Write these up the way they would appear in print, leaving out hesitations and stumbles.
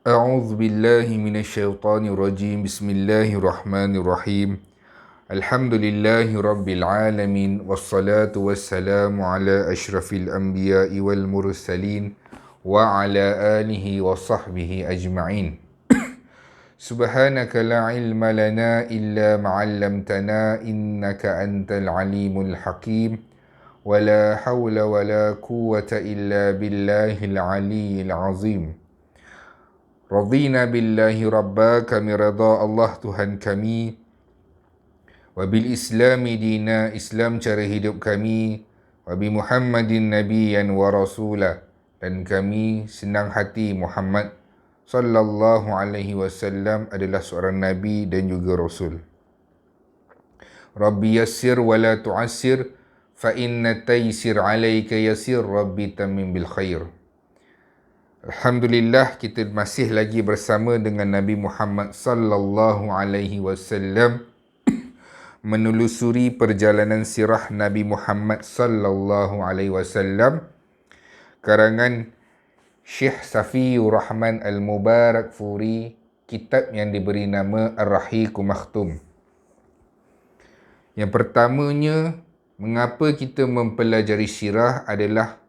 أعوذ بالله من الشيطان الرجيم بسم الله الرحمن الرحيم الحمد لله رب العالمين والصلاة والسلام على أشرف الأنبياء والمرسلين وعلى آله وصحبه أجمعين سبحانك لا علم لنا إلا ما علمتنا إنك أنت العليم الحكيم ولا حول ولا قوة إلا بالله العلي العظيم Radina billahi rabba, kami redha Allah Tuhan kami. Wabil islami dina, Islam cara hidup kami. Wabi Muhammadin nabiyan wa rasulah, dan kami senang hati Muhammad sallallahu alaihi wasallam adalah seorang nabi dan juga rasul. Rabbi yassir wa la tu'assir, fa inna taysir alayka yasir, Rabbi tamim bil khair. Alhamdulillah, kita masih lagi bersama dengan Nabi Muhammad sallallahu alaihi wasallam menelusuri perjalanan sirah Nabi Muhammad sallallahu alaihi wasallam karangan Syekh Safiyur Rahman Al-Mubarakfuri, kitab yang diberi nama Ar-Rahiqul Makhtum. Yang pertamanya, mengapa kita mempelajari sirah adalah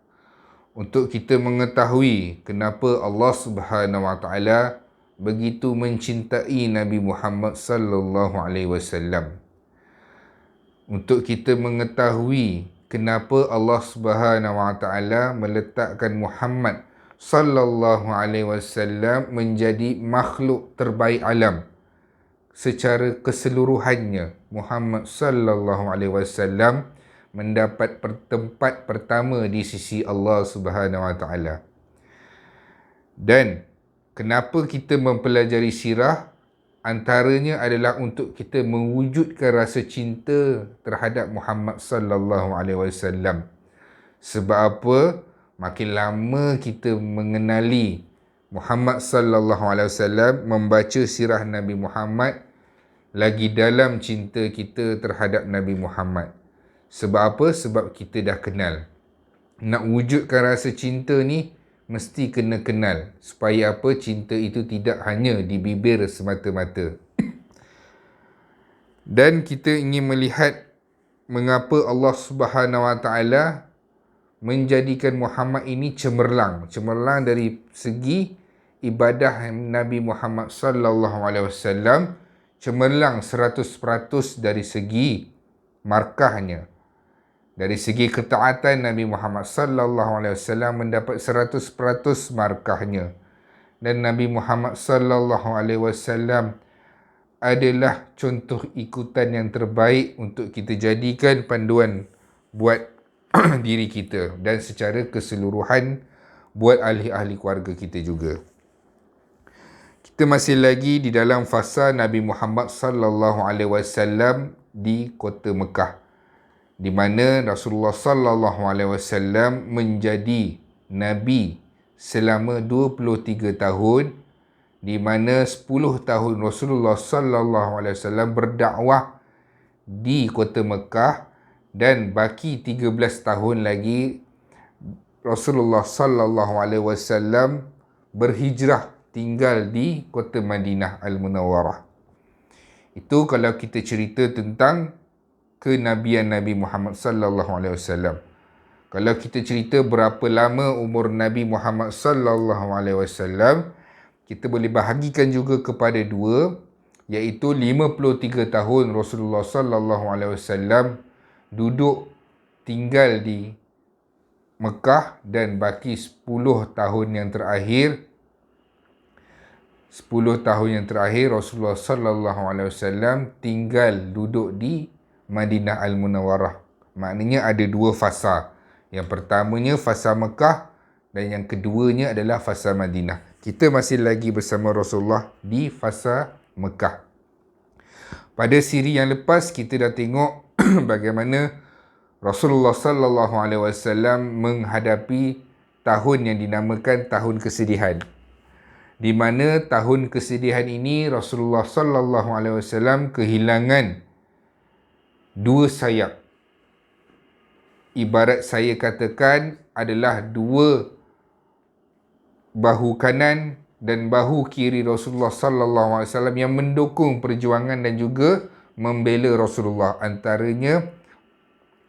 untuk kita mengetahui kenapa Allah Subhanahu Wa Taala begitu mencintai Nabi Muhammad sallallahu alaihi wasallam. Untuk kita mengetahui kenapa Allah Subhanahu Wa Taala meletakkan Muhammad sallallahu alaihi wasallam menjadi makhluk terbaik alam secara keseluruhannya. Muhammad sallallahu alaihi wasallam mendapat tempat pertama di sisi Allah Subhanahu Wa Taala. Dan kenapa kita mempelajari sirah? Antaranya adalah untuk kita mewujudkan rasa cinta terhadap Muhammad sallallahu alaihi wasallam. Sebab apa? Makin lama kita mengenali Muhammad sallallahu alaihi wasallam, membaca sirah Nabi Muhammad, lagi dalam cinta kita terhadap Nabi Muhammad. Sebab apa? Sebab kita dah kenal. Nak wujudkan rasa cinta ni, mesti kena kenal. Supaya apa? Cinta itu tidak hanya di bibir semata-mata. Dan kita ingin melihat mengapa Allah Subhanahu Wa Taala menjadikan Muhammad ini cemerlang. Cemerlang dari segi ibadah Nabi Muhammad sallallahu alaihi wasallam, cemerlang 100% dari segi markahnya. Dari segi ketaatan, Nabi Muhammad sallallahu alaihi wasallam mendapat 100% markahnya. Dan Nabi Muhammad sallallahu alaihi wasallam adalah contoh ikutan yang terbaik untuk kita jadikan panduan buat diri kita dan secara keseluruhan buat ahli-ahli keluarga kita juga. Kita masih lagi di dalam fasa Nabi Muhammad sallallahu alaihi wasallam di kota Mekah, di mana Rasulullah sallallahu alaihi wasallam menjadi nabi selama 23 tahun, di mana 10 tahun Rasulullah sallallahu alaihi wasallam berdakwah di kota Mekah, dan baki 13 tahun lagi Rasulullah sallallahu alaihi wasallam berhijrah tinggal di kota Madinah Al-Munawwarah. Itu kalau kita cerita tentang kenabian Nabi Muhammad sallallahu alaihi wasallam. Kalau kita cerita berapa lama umur Nabi Muhammad sallallahu alaihi wasallam, kita boleh bahagikan juga kepada dua, iaitu 53 tahun Rasulullah sallallahu alaihi wasallam duduk tinggal di Mekah, dan baki 10 tahun yang terakhir Rasulullah sallallahu alaihi wasallam tinggal duduk di Madinah Al-Munawwarah. Maknanya ada dua fasa. Yang pertamanya fasa Mekah, dan yang keduanya adalah fasa Madinah. Kita masih lagi bersama Rasulullah di fasa Mekah. Pada siri yang lepas kita dah tengok bagaimana Rasulullah sallallahu alaihi wasallam menghadapi tahun yang dinamakan tahun kesedihan. Di mana tahun kesedihan ini Rasulullah sallallahu alaihi wasallam kehilangan dua sayap. Ibarat saya katakan adalah dua bahu kanan dan bahu kiri Rasulullah sallallahu alaihi wasallam yang mendukung perjuangan dan juga membela Rasulullah. Antaranya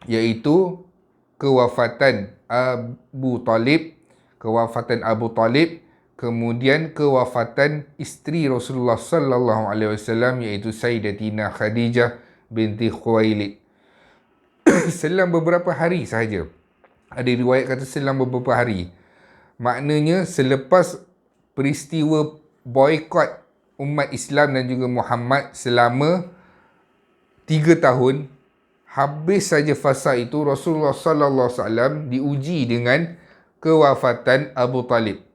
iaitu kewafatan Abu Talib, kemudian kewafatan isteri Rasulullah sallallahu alaihi wasallam iaitu Sayyidatina Khadijah binti Khuwailid. Selang beberapa hari sahaja. Ada riwayat kata selang beberapa hari. Maknanya selepas peristiwa boikot umat Islam dan juga Muhammad selama 3 tahun, habis saja fasa itu Rasulullah sallallahu alaihi wasallam diuji dengan kewafatan Abu Talib.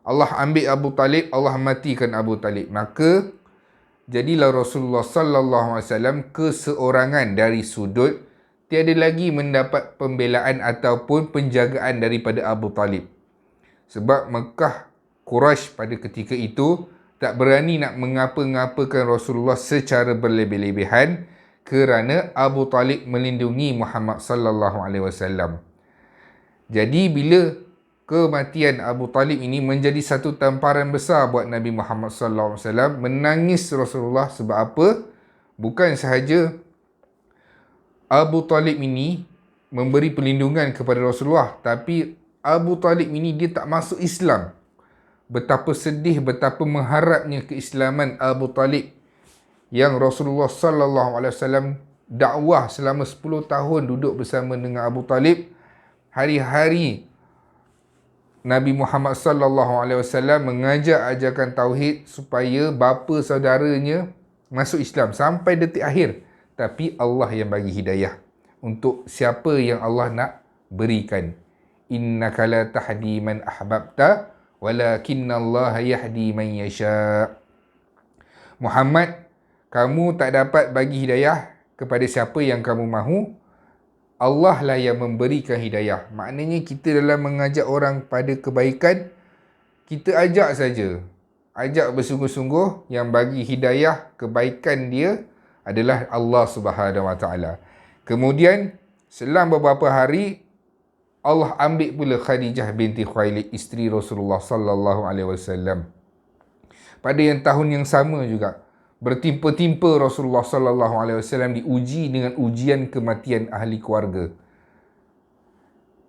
Allah ambil Abu Talib, Allah matikan Abu Talib. Maka jadilah Rasulullah sallallahu alaihi wasallam keseorangan dari sudut, tiada lagi mendapat pembelaan ataupun penjagaan daripada Abu Talib. Sebab Mekah Quraisy pada ketika itu tak berani nak mengapa-ngapakan Rasulullah secara berlebih-lebihan kerana Abu Talib melindungi Muhammad sallallahu alaihi wasallam. Jadi bila kematian Abu Talib ini menjadi satu tamparan besar buat Nabi Muhammad sallallahu alaihi wasallam, menangis Rasulullah sebab apa? Bukan sahaja Abu Talib ini memberi perlindungan kepada Rasulullah, tapi Abu Talib ini dia tak masuk Islam. Betapa sedih, betapa mengharapnya keislaman Abu Talib yang Rasulullah sallallahu alaihi wasallam dakwah selama 10 tahun duduk bersama dengan Abu Talib. Hari-hari Nabi Muhammad sallallahu alaihi wasallam mengajak ajakan tauhid supaya bapa saudaranya masuk Islam sampai detik akhir. Tapi Allah yang bagi hidayah untuk siapa yang Allah nak berikan. Innaka la tahdi man ahbabta walakinnallaha yahdi man yasha. Muhammad, kamu tak dapat bagi hidayah kepada siapa yang kamu mahu. Allah lah yang memberikan hidayah. Maknanya kita dalam mengajak orang pada kebaikan, kita ajak saja. Ajak bersungguh-sungguh, yang bagi hidayah kebaikan dia adalah Allah Subhanahu Wa Taala. Kemudian selang beberapa hari Allah ambil pula Khadijah binti Khuwailid, isteri Rasulullah sallallahu alaihi wasallam. Pada tahun yang sama juga, bertimpa-timpa Rasulullah sallallahu alaihi wasallam diuji dengan ujian kematian ahli keluarga.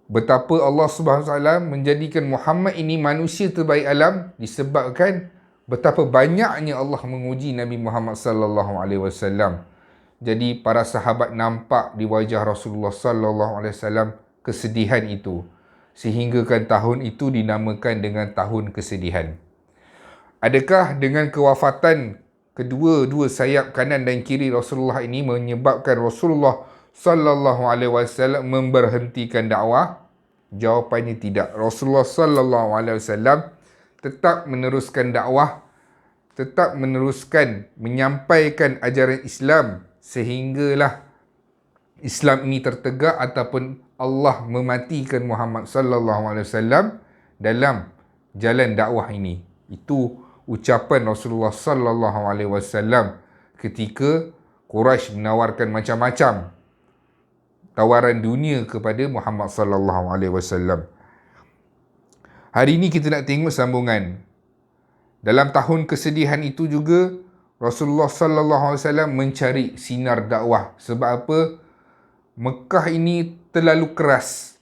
Betapa Allah Subhanahu Wa Taala menjadikan Muhammad ini manusia terbaik alam disebabkan betapa banyaknya Allah menguji Nabi Muhammad sallallahu alaihi wasallam. Jadi para sahabat nampak di wajah Rasulullah sallallahu alaihi wasallam kesedihan itu, sehinggakan tahun itu dinamakan dengan tahun kesedihan. Adakah dengan kewafatan kedua-dua sayap kanan dan kiri Rasulullah ini menyebabkan Rasulullah sallallahu alaihi wasallam memberhentikan dakwah? Jawapannya tidak. Rasulullah sallallahu alaihi wasallam tetap meneruskan dakwah, tetap meneruskan menyampaikan ajaran Islam sehinggalah Islam ini tertegak ataupun Allah mematikan Muhammad sallallahu alaihi wasallam dalam jalan dakwah ini. Itu ucapan Rasulullah sallallahu alaihi wasallam ketika Quraisy menawarkan macam-macam tawaran dunia kepada Muhammad sallallahu alaihi wasallam. Hari ini kita nak tengok sambungan. Dalam tahun kesedihan itu juga Rasulullah sallallahu alaihi wasallam mencari sinar dakwah. Sebab apa? Mekah ini terlalu keras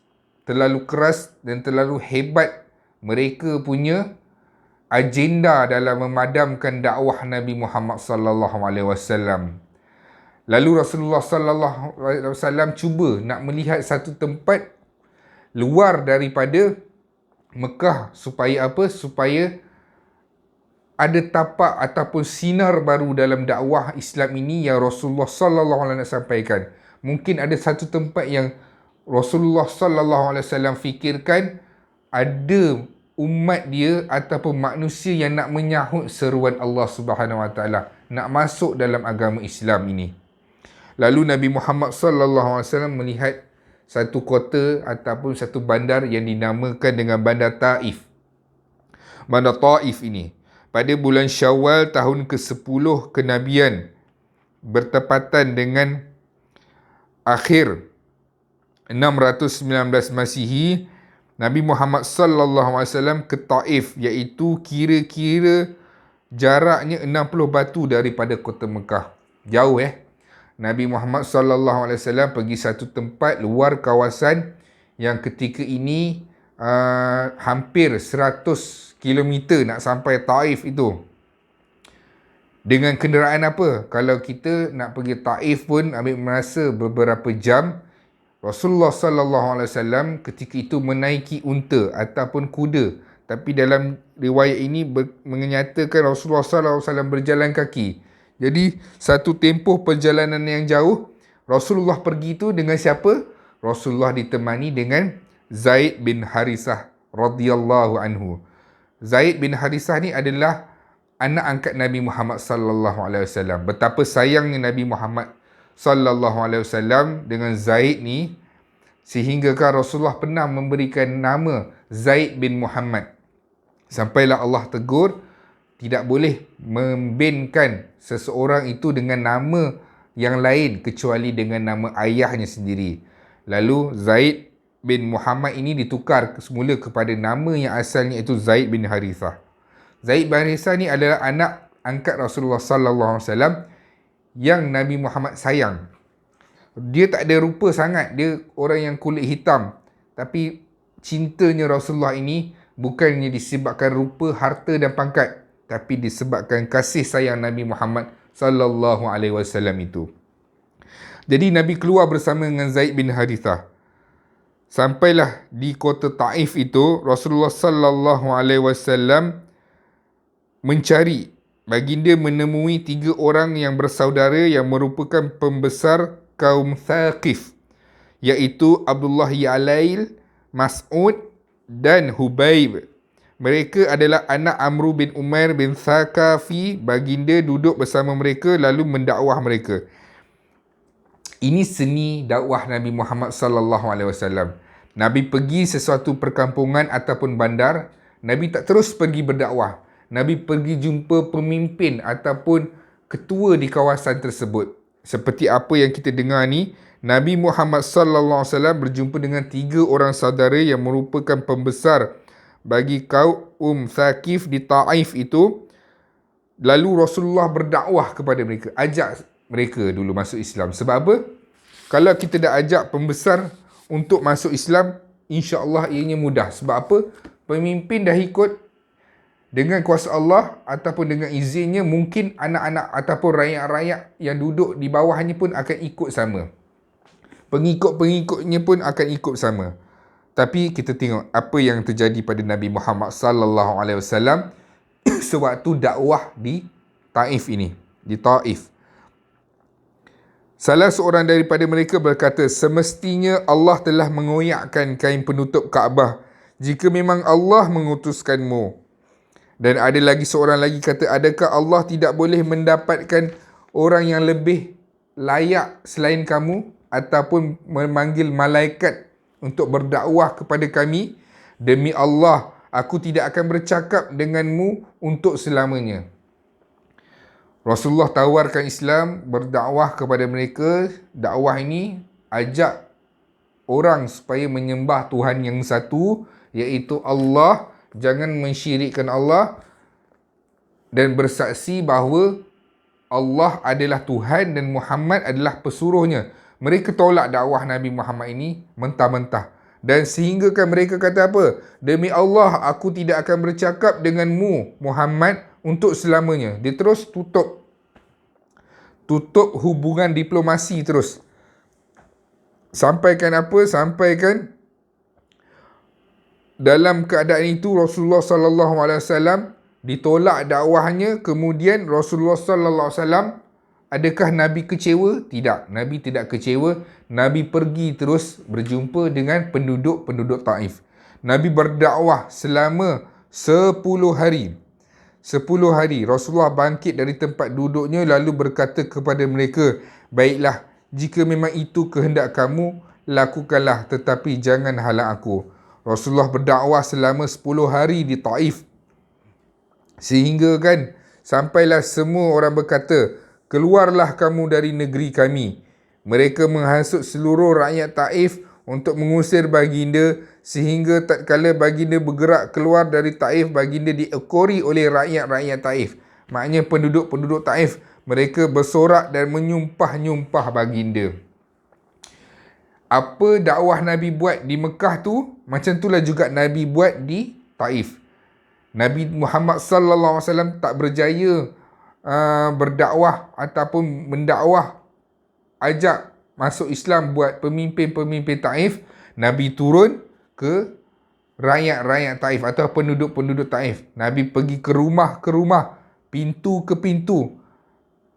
dan terlalu hebat mereka punya agenda dalam memadamkan dakwah Nabi Muhammad sallallahu alaihi wasallam. Lalu Rasulullah sallallahu alaihi wasallam cuba nak melihat satu tempat luar daripada Mekah supaya apa? Supaya ada tapak ataupun sinar baru dalam dakwah Islam ini yang Rasulullah sallallahu alaihi wasallam sampaikan. Mungkin ada satu tempat yang Rasulullah sallallahu alaihi wasallam fikirkan ada umat dia ataupun manusia yang nak menyahut seruan Allah Subhanahu Wa Taala, nak masuk dalam agama Islam ini. Lalu Nabi Muhammad sallallahu alaihi wasallam melihat satu kota ataupun satu bandar yang dinamakan dengan Bandar Taif. Bandar Taif ini pada bulan Syawal tahun ke-10 kenabian bertepatan dengan akhir 619 Masihi, Nabi Muhammad sallallahu alaihi wasallam ke Taif, iaitu kira-kira jaraknya 60 batu daripada kota Mekah. Jauh Nabi Muhammad sallallahu alaihi wasallam pergi satu tempat luar kawasan yang ketika ini hampir 100 km nak sampai Taif itu. Dengan kenderaan apa? Kalau kita nak pergi Taif pun ambil masa beberapa jam. Rasulullah sallallahu alaihi wasallam ketika itu menaiki unta ataupun kuda. Tapi dalam riwayat ini menyatakan Rasulullah sallallahu alaihi wasallam berjalan kaki. Jadi satu tempoh perjalanan yang jauh, Rasulullah pergi tu dengan siapa? Rasulullah ditemani dengan Zaid bin Harithah radhiyallahu anhu. Zaid bin Harithah ni adalah anak angkat Nabi Muhammad sallallahu alaihi wasallam. Betapa sayangnya Nabi Muhammad sallallahu alaihi wasallam dengan Zaid ni, sehinggakan Rasulullah pernah memberikan nama Zaid bin Muhammad. Sampailah Allah tegur, tidak boleh membinkan seseorang itu dengan nama yang lain kecuali dengan nama ayahnya sendiri. Lalu Zaid bin Muhammad ini ditukar semula kepada nama yang asalnya itu Zaid bin Harithah. Zaid bin Harithah ni adalah anak angkat Rasulullah sallallahu alaihi wasallam yang Nabi Muhammad sayang. Dia tak ada rupa sangat, dia orang yang kulit hitam. Tapi cintanya Rasulullah ini bukannya disebabkan rupa, harta dan pangkat, tapi disebabkan kasih sayang Nabi Muhammad sallallahu alaihi wasallam itu. Jadi Nabi keluar bersama dengan Zaid bin Harithah. Sampailah di kota Taif itu, Rasulullah sallallahu alaihi wasallam mencari. Baginda menemui 3 orang yang bersaudara yang merupakan pembesar kaum Thaqif, iaitu Abdullah Ya'lail, Mas'ud dan Hubaib. Mereka adalah anak Amru bin Umair bin Thaqafi. Baginda duduk bersama mereka lalu mendakwah mereka. Ini seni dakwah Nabi Muhammad sallallahu alaihi wasallam. Nabi pergi sesuatu perkampungan ataupun bandar, Nabi tak terus pergi berdakwah. Nabi pergi jumpa pemimpin ataupun ketua di kawasan tersebut. Seperti apa yang kita dengar ni, Nabi Muhammad sallallahu alaihi wasallam berjumpa dengan 3 orang saudara yang merupakan pembesar bagi kaum Thaqif di Taif itu. Lalu Rasulullah berdakwah kepada mereka, ajak mereka dulu masuk Islam. Sebab apa? Kalau kita dah ajak pembesar untuk masuk Islam, insya-Allah ianya mudah. Sebab apa? Pemimpin dah ikut. Dengan kuasa Allah ataupun dengan izinnya, mungkin anak-anak ataupun rakyat-rakyat yang duduk di bawahnya pun akan ikut sama. Pengikut-pengikutnya pun akan ikut sama. Tapi kita tengok apa yang terjadi pada Nabi Muhammad sallallahu alaihi wasallam sewaktu dakwah di Taif ini, di Taif. Salah seorang daripada mereka berkata, semestinya Allah telah mengoyakkan kain penutup Kaabah jika memang Allah mengutuskanmu. Dan ada lagi seorang lagi kata, adakah Allah tidak boleh mendapatkan orang yang lebih layak selain kamu ataupun memanggil malaikat untuk berdakwah kepada kami? Demi Allah, aku tidak akan bercakap denganmu untuk selamanya. Rasulullah tawarkan Islam, berdakwah kepada mereka. Dakwah ini ajak orang supaya menyembah Tuhan yang satu, iaitu Allah. Jangan mensyirikkan Allah dan bersaksi bahawa Allah adalah Tuhan dan Muhammad adalah pesuruhnya. Mereka tolak dakwah Nabi Muhammad ini mentah-mentah. Dan sehinggakan mereka kata apa? Demi Allah, aku tidak akan bercakap denganmu Muhammad untuk selamanya. Dia terus tutup hubungan diplomasi terus. Sampaikan apa? Sampaikan dalam keadaan itu Rasulullah sallallahu alaihi wasallam ditolak dakwahnya. Kemudian Rasulullah sallallahu alaihi wasallam, adakah Nabi kecewa? Tidak, Nabi tidak kecewa. Nabi pergi terus berjumpa dengan penduduk-penduduk Taif. Nabi berdakwah selama 10 hari. 10 hari Rasulullah bangkit dari tempat duduknya lalu berkata kepada mereka, baiklah, jika memang itu kehendak kamu, lakukanlah, tetapi jangan halang aku. Rasulullah berdakwah selama 10 hari di Taif. Sehingga kan sampailah semua orang berkata, keluarlah kamu dari negeri kami. Mereka menghasut seluruh rakyat Taif untuk mengusir baginda, sehingga tatkala baginda bergerak keluar dari Taif, baginda diekori oleh rakyat-rakyat Taif. Maknanya penduduk-penduduk Taif, mereka bersorak dan menyumpah-nyumpah baginda. Apa dakwah Nabi buat di Mekah tu, macam itulah juga Nabi buat di Taif. Nabi Muhammad sallallahu alaihi wasallam tak berjaya berdakwah ataupun mendakwah, ajak masuk Islam buat pemimpin-pemimpin Taif. Nabi turun ke rakyat-rakyat Taif atau penduduk-penduduk Taif. Nabi pergi ke rumah, pintu ke pintu,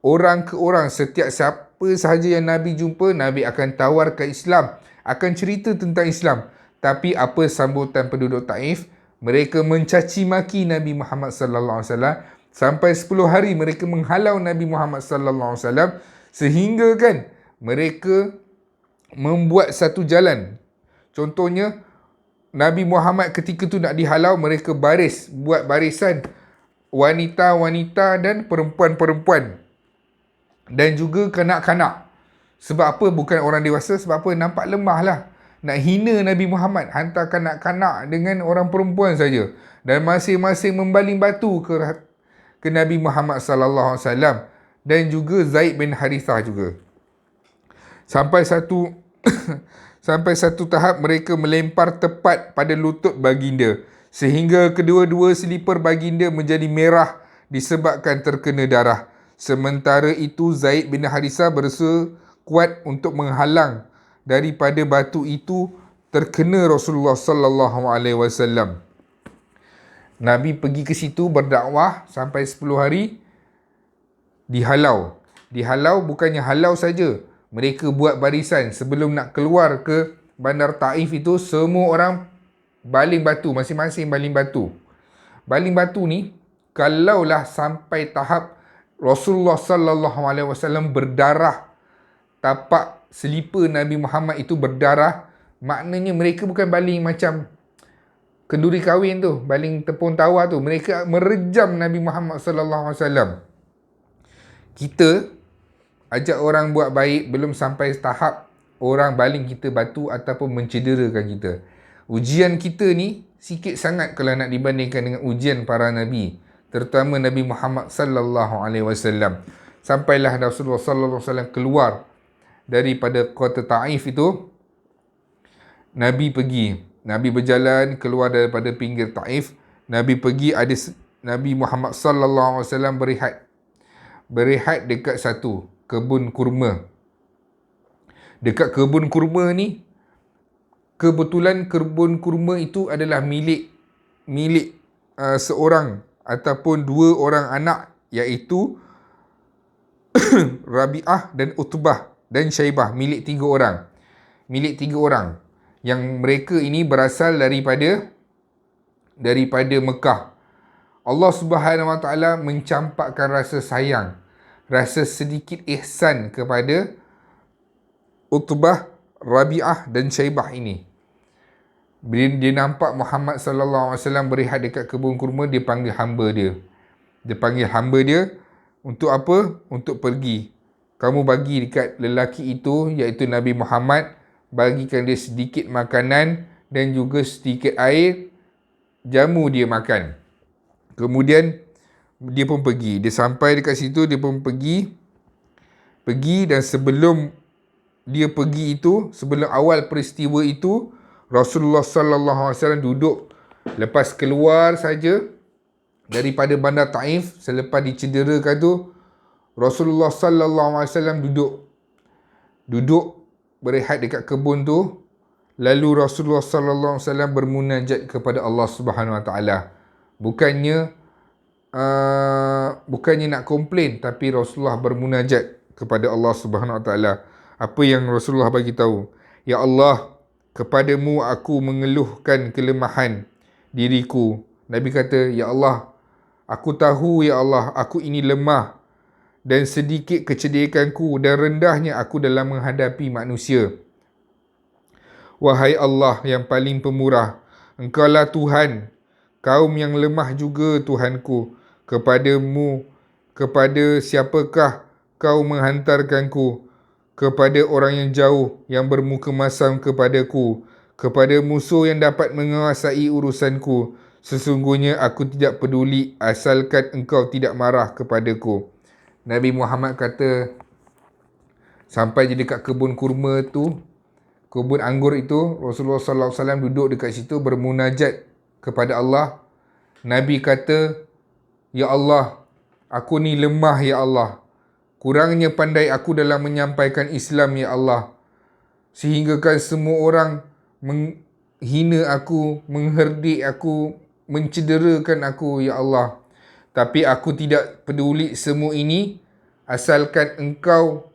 orang ke orang. Setiap siapa sahaja yang Nabi jumpa, Nabi akan tawarkan Islam, akan cerita tentang Islam. Tapi apa sambutan penduduk Taif? Mereka mencaci maki Nabi Muhammad sallallahu alaihi wasallam. Sampai 10 hari mereka menghalau Nabi Muhammad sallallahu alaihi wasallam, sehingga kan mereka membuat satu jalan. Contohnya Nabi Muhammad ketika tu nak dihalau, mereka buat barisan wanita-wanita dan perempuan-perempuan dan juga kanak-kanak. Sebab apa? Bukan orang dewasa. Sebab apa? Nampak lemah lah. Nak hina Nabi Muhammad, hantar kanak-kanak dengan orang perempuan saja, dan masing-masing membaling batu ke Nabi Muhammad sallallahu alaihi wasallam, dan juga Zaid bin Harithah juga. Sampai satu tahap mereka melempar tepat pada lutut baginda, sehingga kedua-dua selipar baginda menjadi merah disebabkan terkena darah. Sementara itu Zaid bin Harithah berusaha kuat untuk menghalang daripada batu itu terkena Rasulullah sallallahu alaihi wasallam. Nabi pergi ke situ berdakwah sampai 10 hari, dihalau. Dihalau bukannya halau saja. Mereka buat barisan sebelum nak keluar ke bandar Taif itu, semua orang baling batu, masing-masing baling batu. Baling batu ni kalaulah sampai tahap Rasulullah sallallahu alaihi wasallam berdarah, tapak selipar Nabi Muhammad itu berdarah, maknanya mereka bukan baling macam kenduri kahwin tu, baling tepung tawar tu. Mereka merejam Nabi Muhammad sallallahu alaihi wasallam. Kita ajak orang buat baik, belum sampai tahap orang baling kita batu ataupun mencederakan kita. Ujian kita ni sikit sangat kalau nak dibandingkan dengan ujian para nabi, terutama Nabi Muhammad sallallahu alaihi wasallam. Sampailah Rasulullah sallallahu alaihi wasallam keluar daripada kota Taif itu. Nabi berjalan keluar daripada pinggir Taif. Nabi Muhammad sallallahu alaihi wasallam berehat dekat satu kebun kurma. Dekat kebun kurma ni, kebetulan kebun kurma itu adalah milik seorang ataupun dua orang anak, iaitu Rabi'ah dan Utbah dan Syaibah, milik tiga orang yang mereka ini berasal daripada Mekah. Allah Subhanahu Wa Taala mencampakkan rasa sayang, rasa sedikit ihsan kepada Utbah, Rabi'ah dan Syaibah ini. Bila dia nampak Muhammad sallallahu alaihi wasallam berehat dekat kebun kurma, dia panggil hamba dia. Untuk apa? Untuk pergi. Kamu bagi dekat lelaki itu, iaitu Nabi Muhammad, bagikan dia sedikit makanan dan juga sedikit air, jamu dia makan. Kemudian dia pun pergi. Dia sampai dekat situ, dia pun pergi, dan sebelum dia pergi itu, sebelum awal peristiwa itu, Rasulullah sallallahu alaihi wasallam duduk. Lepas keluar saja daripada bandar Taif, selepas dicederakan tu, Rasulullah sallallahu alaihi wasallam duduk berehat dekat kebun tu. Lalu Rasulullah sallallahu alaihi wasallam bermunajat kepada Allah Subhanahu Wa Taala. Bukannya nak komplain, tapi Rasulullah bermunajat kepada Allah Subhanahu Wa Taala. Apa yang Rasulullah bagi tahu? Ya Allah, kepadamu aku mengeluhkan kelemahan diriku. Nabi kata, ya Allah, aku tahu ya Allah, aku ini lemah dan sedikit kecediakanku dan rendahnya aku dalam menghadapi manusia. Wahai Allah yang paling pemurah, Engkaulah Tuhan kaum yang lemah juga Tuhanku. Kepada siapakah kau menghantarkanku? kepada orang yang jauh yang bermuka masam kepadaku, kepada musuh yang dapat menguasai urusanku. Sesungguhnya aku tidak peduli asalkan engkau tidak marah kepadaku. Nabi Muhammad kata, sampai je dekat kebun kurma tu, kebun anggur itu, Rasulullah sallallahu alaihi wasallam duduk dekat situ bermunajat kepada Allah. Nabi kata, "Ya Allah, aku ni lemah ya Allah. Kurangnya pandai aku dalam menyampaikan Islam ya Allah. Sehinggakan semua orang menghina aku, mengherdik aku, mencederakan aku ya Allah. Tapi aku tidak peduli semua ini asalkan engkau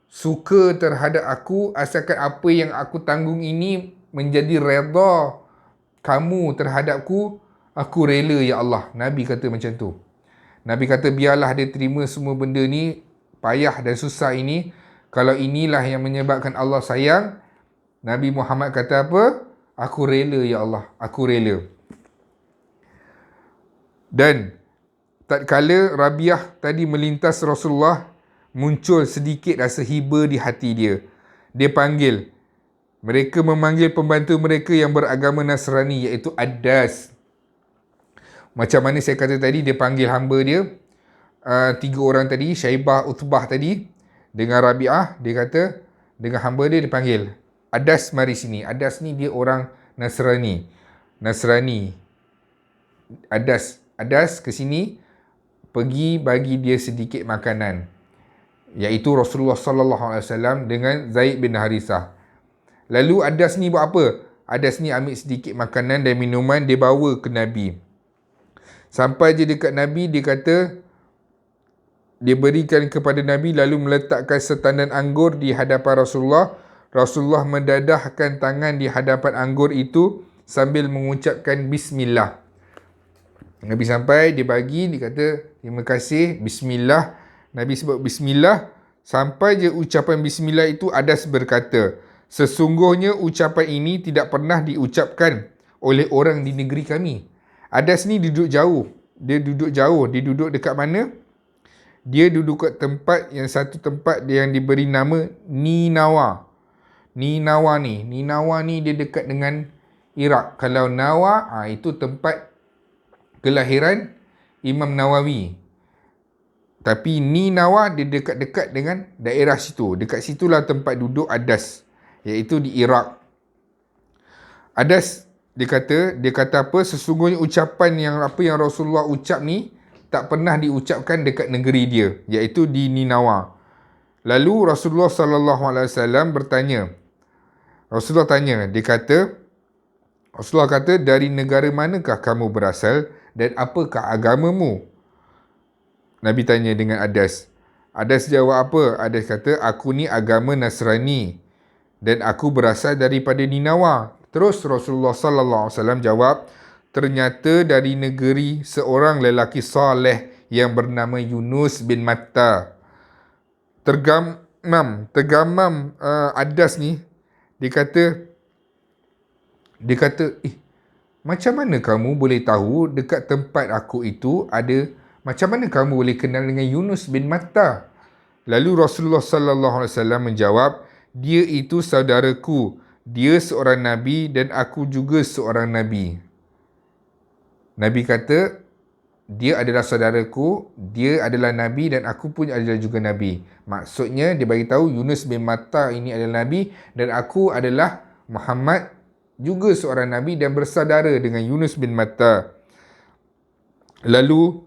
suka terhadap aku, asalkan apa yang aku tanggung ini menjadi redha kamu terhadapku, aku rela ya Allah." Nabi kata macam tu. Nabi kata biarlah dia terima semua benda ni, payah dan susah ini. Kalau inilah yang menyebabkan Allah sayang, Nabi Muhammad kata apa? Aku rela ya Allah, aku rela. Dan tatkala Rabiah tadi melintas Rasulullah, muncul sedikit rasa hiba di hati dia. Dia panggil. Mereka memanggil pembantu mereka yang beragama Nasrani, iaitu Adas. Macam mana saya kata tadi, dia panggil hamba dia, 3 orang tadi, Syaibah, Utbah tadi, dengan Rabi'ah, dia kata, dengan hamba dia, dia panggil, Adas mari sini. Adas ni dia orang Nasrani. Adas ke sini, pergi bagi dia sedikit makanan. Iaitu Rasulullah sallallahu alaihi wasallam dengan Zaid bin Harithah. Lalu Adas ni buat apa? Adas ni ambil sedikit makanan dan minuman, dia bawa ke Nabi. Sampai je dekat Nabi, dia kata, dia berikan kepada Nabi lalu meletakkan setandan anggur di hadapan Rasulullah. Rasulullah mendadahkan tangan di hadapan anggur itu sambil mengucapkan Bismillah. Nabi sampai, dia bagi, dia kata, terima kasih, Bismillah. Nabi sebut Bismillah. Sampai je ucapan Bismillah itu, Adas berkata, sesungguhnya ucapan ini tidak pernah diucapkan oleh orang di negeri kami. Adas ni duduk jauh. Dia duduk dekat mana? Dia duduk kat tempat, yang satu tempat yang diberi nama Ninawa. Ninawa ni dia dekat dengan Iraq. Kalau Nawa, itu tempat kelahiran Imam Nawawi. Tapi Ninawa dia dekat-dekat dengan daerah situ. Dekat situlah tempat duduk Adas, iaitu di Iraq. Adas dia kata apa? Sesungguhnya ucapan yang Rasulullah ucap ni tak pernah diucapkan dekat negeri dia, iaitu di Ninawa. Lalu Rasulullah sallallahu alaihi wasallam bertanya. Rasulullah kata, dari negara manakah kamu berasal dan apakah agamamu? Nabi tanya dengan Adas. Adas jawab apa? Adas kata, aku ni agama Nasrani dan aku berasal daripada Ninawa. Terus Rasulullah sallallahu alaihi wasallam jawab, ternyata dari negeri seorang lelaki soleh yang bernama Yunus bin Matta. Tergamam Adas ni, dia kata, macam mana kamu boleh tahu dekat tempat aku itu ada, macam mana kamu boleh kenal dengan Yunus bin Matta? Lalu Rasulullah sallallahu alaihi wasallam menjawab, dia itu saudaraku. Dia seorang Nabi dan aku juga seorang Nabi. Nabi kata, dia adalah saudaraku, dia adalah Nabi dan aku pun adalah juga Nabi. Maksudnya, dia bagi tahu Yunus bin Matta ini adalah Nabi dan aku adalah Muhammad, juga seorang Nabi dan bersaudara dengan Yunus bin Matta. Lalu,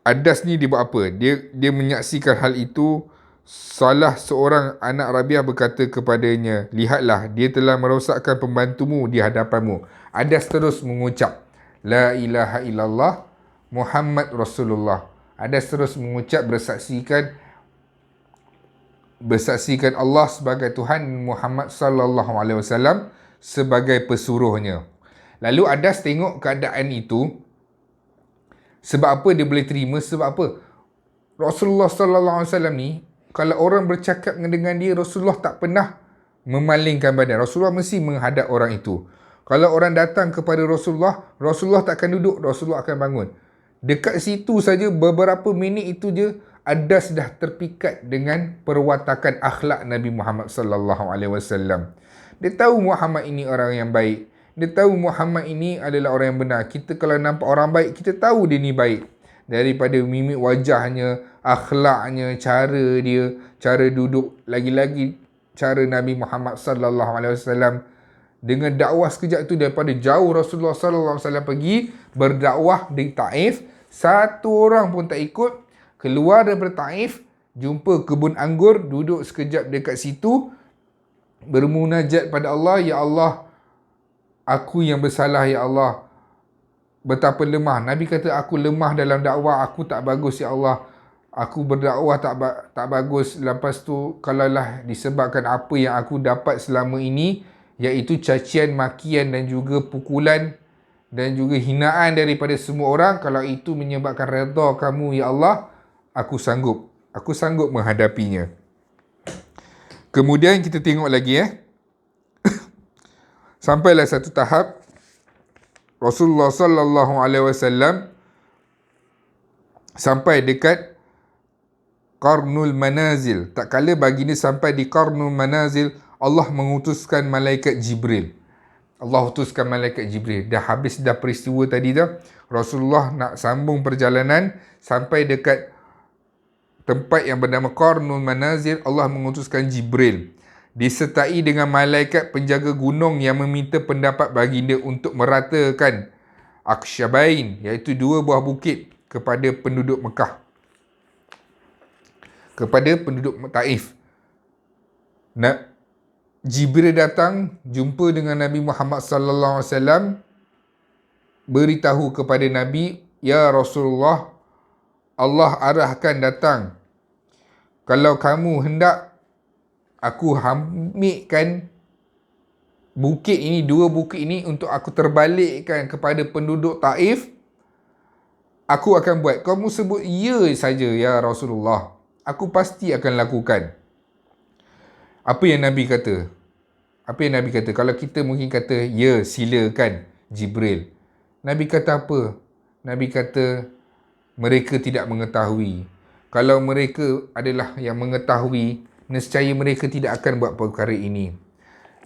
Adas ni dia buat apa? Dia menyaksikan hal itu. Salah seorang anak Rabiah berkata kepadanya, lihatlah, dia telah merosakkan pembantumu di hadapanmu. Adas terus mengucap, La ilaha illallah Muhammad Rasulullah. Adas terus mengucap, bersaksikan Allah sebagai Tuhan, Muhammad sallallahu alaihi wasallam sebagai pesuruhnya. Lalu Adas tengok keadaan itu. Sebab apa dia boleh terima? Sebab apa? Rasulullah sallallahu alaihi wasallam ni, kalau orang bercakap dengan dia, Rasulullah tak pernah memalingkan badan. Rasulullah mesti menghadap orang itu. Kalau orang datang kepada Rasulullah, Rasulullah tak akan duduk, Rasulullah akan bangun. Dekat situ saja beberapa minit itu je, Adas dah terpikat dengan perwatakan akhlak Nabi Muhammad sallallahu alaihi wasallam. Dia tahu Muhammad ini orang yang baik. Dia tahu Muhammad ini adalah orang yang benar. Kita kalau nampak orang baik, kita tahu dia ni baik. Daripada mimik wajahnya, akhlaknya, cara dia, cara duduk, lagi-lagi cara Nabi Muhammad sallallahu alaihi wasallam dengan dakwah sekejap tu daripada jauh Rasulullah sallallahu alaihi wasallam pergi berdakwah di Taif, satu orang pun tak ikut, keluar daripada Taif, jumpa kebun anggur, duduk sekejap dekat situ, bermunajat pada Allah, ya Allah, aku yang bersalah ya Allah, betapa lemah. Nabi kata, aku lemah dalam dakwah, aku tak bagus ya Allah, aku berdakwah tak bagus. Lepas tu kalaulah disebabkan apa yang aku dapat selama ini, iaitu cacian, makian dan juga pukulan dan juga hinaan daripada semua orang, kalau itu menyebabkan redha kamu ya Allah, aku sanggup menghadapinya. Kemudian kita tengok lagi sampailah satu tahap Rasulullah sallallahu alaihi wasallam sampai dekat Qarnul Manazil. Tak kala baginda sampai di Qarnul Manazil, Allah mengutuskan malaikat Jibril. Dah habis dah peristiwa tadi dah. Rasulullah nak sambung perjalanan sampai dekat tempat yang bernama Qarnul Manazil. Allah mengutuskan Jibril disertai dengan malaikat penjaga gunung yang meminta pendapat baginda untuk meratakan Aksyabain, iaitu dua buah bukit, kepada penduduk Mekah, kepada penduduk Taif. Jibril datang jumpa dengan Nabi Muhammad sallallahu alaihi wasallam, beritahu kepada Nabi, ya Rasulullah, Allah arahkan datang. Kalau kamu hendak aku ambilkan bukit ini, dua bukit ini untuk aku terbalikkan kepada penduduk Taif, aku akan buat. Kamu sebut ya saja ya Rasulullah, aku pasti akan lakukan. Apa yang Nabi kata? Kalau kita mungkin kata, ya silakan Jibril. Nabi kata apa? Nabi kata, mereka tidak mengetahui. Kalau mereka adalah yang mengetahui, nescaya mereka tidak akan buat perkara ini.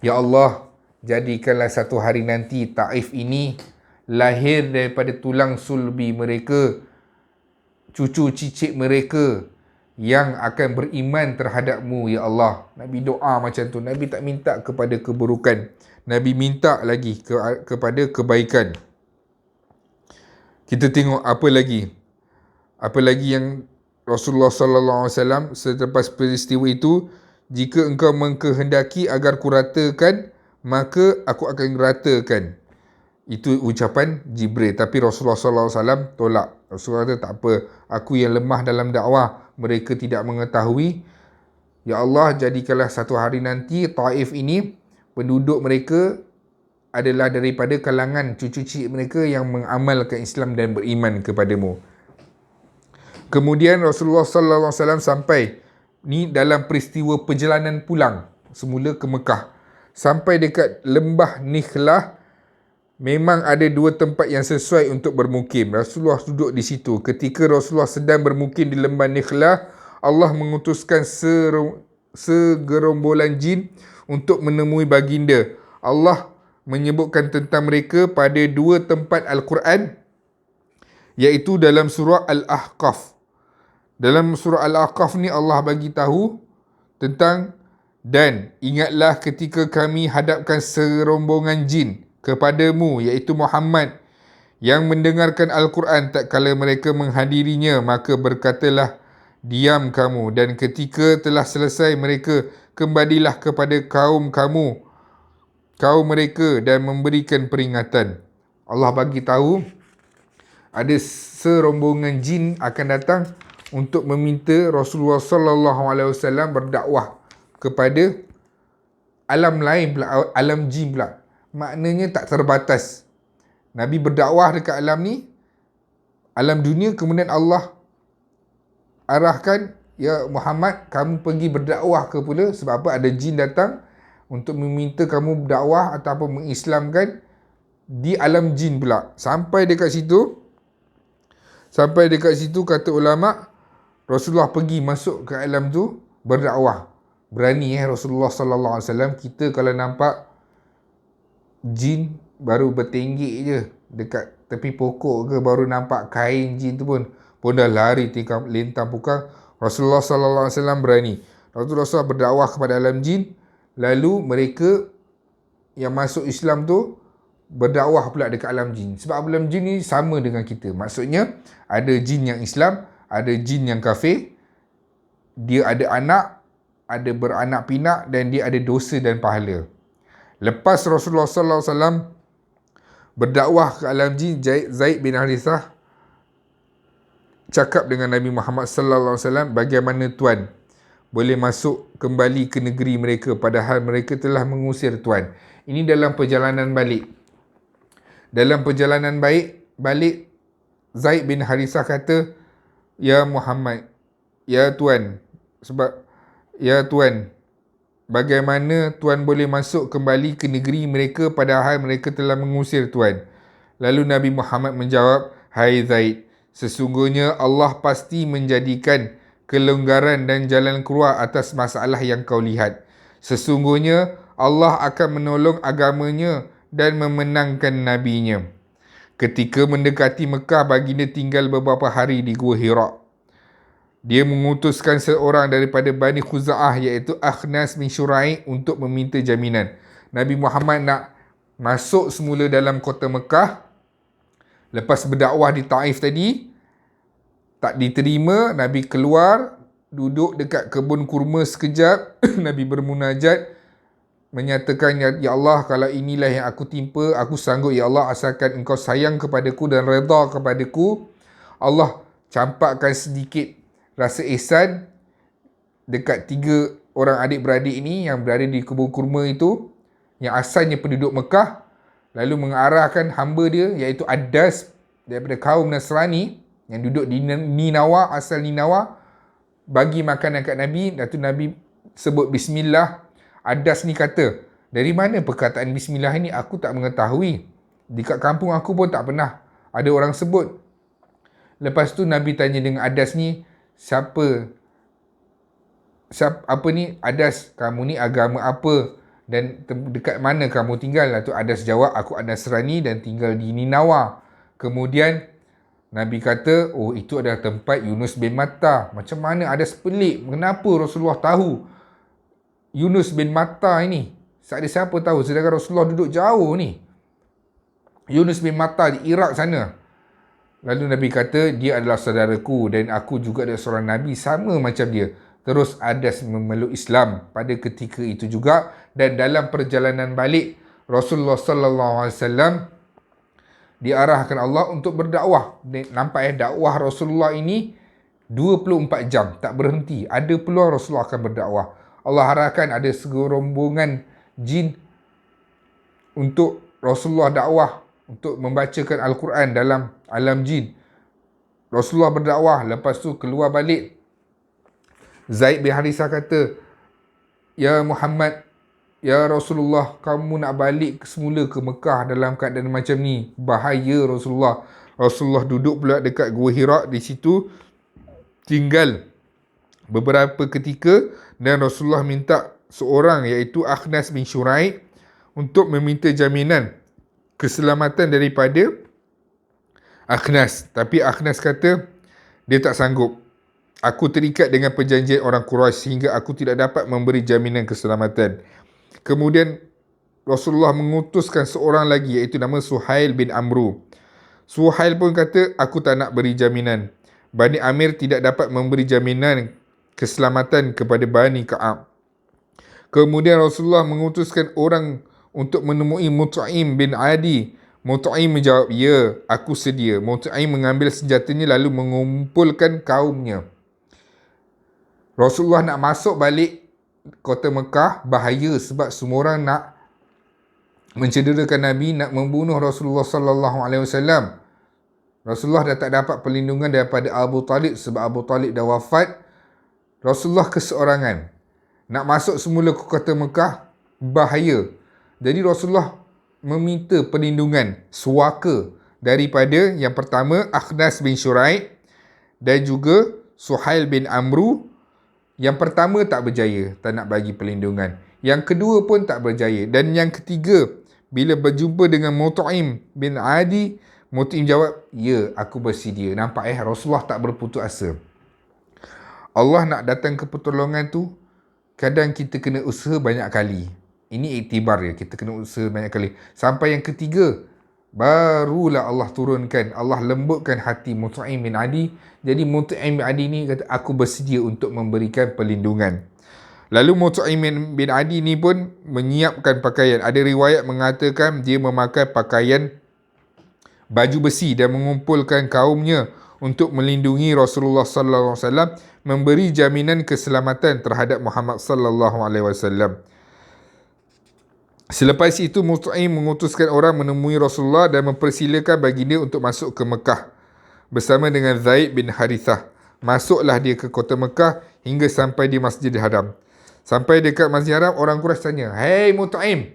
Ya Allah, jadikanlah satu hari nanti Taif ini lahir daripada tulang sulbi mereka, cucu cicit mereka yang akan beriman terhadap-Mu, ya Allah. Nabi doa macam tu. Nabi tak minta kepada keburukan. Nabi minta lagi kepada kebaikan. Kita tengok apa lagi yang Rasulullah sallallahu alaihi wasallam selepas peristiwa itu, jika engkau mengkehendaki agar kuratakan, maka aku akan ratakan. Itu ucapan Jibril. Tapi Rasulullah sallallahu alaihi wasallam tolak. Rasulullah kata, tak apa, aku yang lemah dalam dakwah, mereka tidak mengetahui. Ya Allah, jadikanlah satu hari nanti Taif ini, penduduk mereka adalah daripada kalangan cucu cicit mereka yang mengamalkan Islam dan beriman kepadamu. Kemudian Rasulullah sallallahu alaihi wasallam sampai ni dalam peristiwa perjalanan pulang semula ke Mekah. Sampai dekat lembah Nikhlah, memang ada dua tempat yang sesuai untuk bermukim. Rasulullah duduk di situ. Ketika Rasulullah sedang bermukim di lembah Nikhlah, Allah mengutuskan segerombolan jin untuk menemui baginda. Allah menyebutkan tentang mereka pada dua tempat Al-Quran, iaitu dalam surah Al-Ahqaf. Dalam surah Al-Ahqaf ni Allah bagi tahu tentang, dan ingatlah ketika kami hadapkan serombongan jin kepadamu, iaitu Muhammad, yang mendengarkan Al-Quran, tak kala mereka menghadirinya, maka berkatalah, diam kamu, dan ketika telah selesai mereka, kembalilah kepada kaum mereka dan memberikan peringatan. Allah bagi tahu ada serombongan jin akan datang untuk meminta Rasulullah sallallahu alaihi wasallam berdakwah kepada alam lain pula, alam jin pula. Maknanya tak terbatas. Nabi berdakwah dekat alam ni, alam dunia, kemudian Allah arahkan, ya Muhammad, kamu pergi berdakwah ke pula. Sebab apa? Ada jin datang untuk meminta kamu berdakwah ataupun mengislamkan di alam jin pula. Sampai dekat situ kata ulama, Rasulullah pergi masuk ke alam tu berdakwah. Berani Rasulullah sallallahu alaihi wasallam. Kita kalau nampak jin baru bertenggek je dekat tepi pokok ke, baru nampak kain jin tu pun dah lari tingkap lintang pukang. Rasulullah sallallahu alaihi wasallam berani. Rasulullah berdakwah kepada alam jin, lalu mereka yang masuk Islam tu berdakwah pula dekat alam jin. Sebab alam jin ni sama dengan kita. Maksudnya ada jin yang Islam, ada jin yang kafir. Dia ada anak, ada beranak pinak, dan dia ada dosa dan pahala. Lepas Rasulullah sallallahu alaihi wasallam berdakwah ke alam jin, Zaid bin Harithah cakap dengan Nabi Muhammad sallallahu alaihi wasallam, bagaimana tuan boleh masuk kembali ke negeri mereka padahal mereka telah mengusir tuan. Ini dalam perjalanan balik. Dalam perjalanan balik, Zaid bin Harithah kata, ya Muhammad, ya tuan, bagaimana tuan boleh masuk kembali ke negeri mereka padahal mereka telah mengusir tuan? Lalu Nabi Muhammad menjawab, hai Zaid, sesungguhnya Allah pasti menjadikan kelonggaran dan jalan keluar atas masalah yang kau lihat. Sesungguhnya Allah akan menolong agamanya dan memenangkan nabinya. Ketika mendekati Mekah, baginda tinggal beberapa hari di Gua Hira. Dia mengutuskan seorang daripada Bani Khuza'ah iaitu Akhnas bin Syurai untuk meminta jaminan. Nabi Muhammad nak masuk semula dalam kota Mekah. Lepas berdakwah di Taif tadi, tak diterima, Nabi keluar, duduk dekat kebun kurma sekejap. Nabi bermunajat, menyatakan, ya Allah, kalau inilah yang aku timpa, aku sanggup ya Allah, asalkan engkau sayang kepadaku dan redha kepadaku. Allah campakkan sedikit rasa ihsan dekat 3 orang adik-beradik ini yang berada di kebun kurma itu, yang asalnya penduduk Mekah, lalu mengarahkan hamba dia iaitu Adas daripada kaum Nasrani yang duduk di Ninawa, asal Ninawa, bagi makanan kat Nabi. Lepas tu Nabi sebut Bismillah. Adas ni kata, dari mana perkataan Bismillah ni? Aku tak mengetahui. Dekat kampung aku pun tak pernah ada orang sebut. Lepas tu Nabi tanya dengan Adas ni, apa ni Adas, kamu ni agama apa dan dekat mana kamu tinggal? Lepas tu Adas jawab, aku Nasrani dan tinggal di Ninawa. Kemudian Nabi kata, oh itu adalah tempat Yunus bin Matta. Macam mana Adas pelik, kenapa Rasulullah tahu Yunus bin Matta ini? Ada siapa tahu, sedangkan Rasulullah duduk jauh ni. Yunus bin Matta di Iraq sana. Lalu Nabi kata, dia adalah saudaraku dan aku juga adalah seorang Nabi sama macam dia. Terus Adas memeluk Islam pada ketika itu juga. Dan dalam perjalanan balik, Rasulullah sallallahu alaihi wasallam diarahkan Allah untuk berdakwah. Nampak dakwah Rasulullah ini 24 jam, tak berhenti. Ada peluang Rasulullah akan berdakwah. Allah harapkan ada segerombongan jin untuk Rasulullah dakwah, untuk membacakan Al-Quran dalam alam jin. Rasulullah berdakwah, lepas tu keluar balik. Zaid bin Harithah kata, ya Muhammad, ya Rasulullah, kamu nak balik semula ke Mekah dalam keadaan macam ni. Bahaya Rasulullah. Rasulullah duduk pula dekat Gua Hira, di situ tinggal beberapa ketika, dan Rasulullah minta seorang iaitu Akhnas bin Syurai untuk meminta jaminan keselamatan daripada Akhnas. Tapi Akhnas kata dia tak sanggup. Aku terikat dengan perjanjian orang Quraisy sehingga aku tidak dapat memberi jaminan keselamatan. Kemudian Rasulullah mengutuskan seorang lagi iaitu nama Suhail bin Amru. Suhail pun kata, aku tak nak beri jaminan. Bani Amir tidak dapat memberi jaminan keselamatan kepada Bani Ka'ab. Kemudian Rasulullah mengutuskan orang untuk menemui Mut'im bin Adi. Mut'im menjawab, ya, aku sedia. Mut'im mengambil senjatanya lalu mengumpulkan kaumnya. Rasulullah nak masuk balik kota Mekah, bahaya sebab semua orang nak mencederakan Nabi, nak membunuh Rasulullah sallallahu alaihi wasallam. Rasulullah dah tak dapat perlindungan daripada Abu Talib sebab Abu Talib dah wafat. Rasulullah keseorangan. Nak masuk semula ke kota Mekah, bahaya. Jadi Rasulullah meminta perlindungan, suaka daripada yang pertama Akhnas bin Syurai dan juga Suhail bin Amru. Yang pertama tak berjaya, tak nak bagi perlindungan. Yang kedua pun tak berjaya. Dan yang ketiga, bila berjumpa dengan Mut'im bin Adi, Mut'im jawab, ya, aku bersedia. Nampak Rasulullah tak berputus asa. Allah nak datang ke pertolongan tu, kadang kita kena usaha banyak kali. Ini iktibar dia, kita kena usaha banyak kali. Sampai yang ketiga, barulah Allah turunkan, Allah lembutkan hati Mut'im bin Adi. Jadi Mut'im bin Adi ni kata, aku bersedia untuk memberikan perlindungan. Lalu Mut'im bin Adi ni pun menyiapkan pakaian. Ada riwayat mengatakan dia memakai pakaian baju besi dan mengumpulkan kaumnya untuk melindungi Rasulullah sallallahu alaihi wasallam, memberi jaminan keselamatan terhadap Muhammad sallallahu alaihi wasallam. Selepas itu Mut'im mengutuskan orang menemui Rasulullah dan mempersilakan baginda untuk masuk ke Mekah bersama dengan Zaid bin Harithah. Masuklah dia ke kota Mekah hingga sampai di Masjidil Haram. Sampai dekat Masjidil Haram, orang Quraisy tanya, "Hei Mut'im,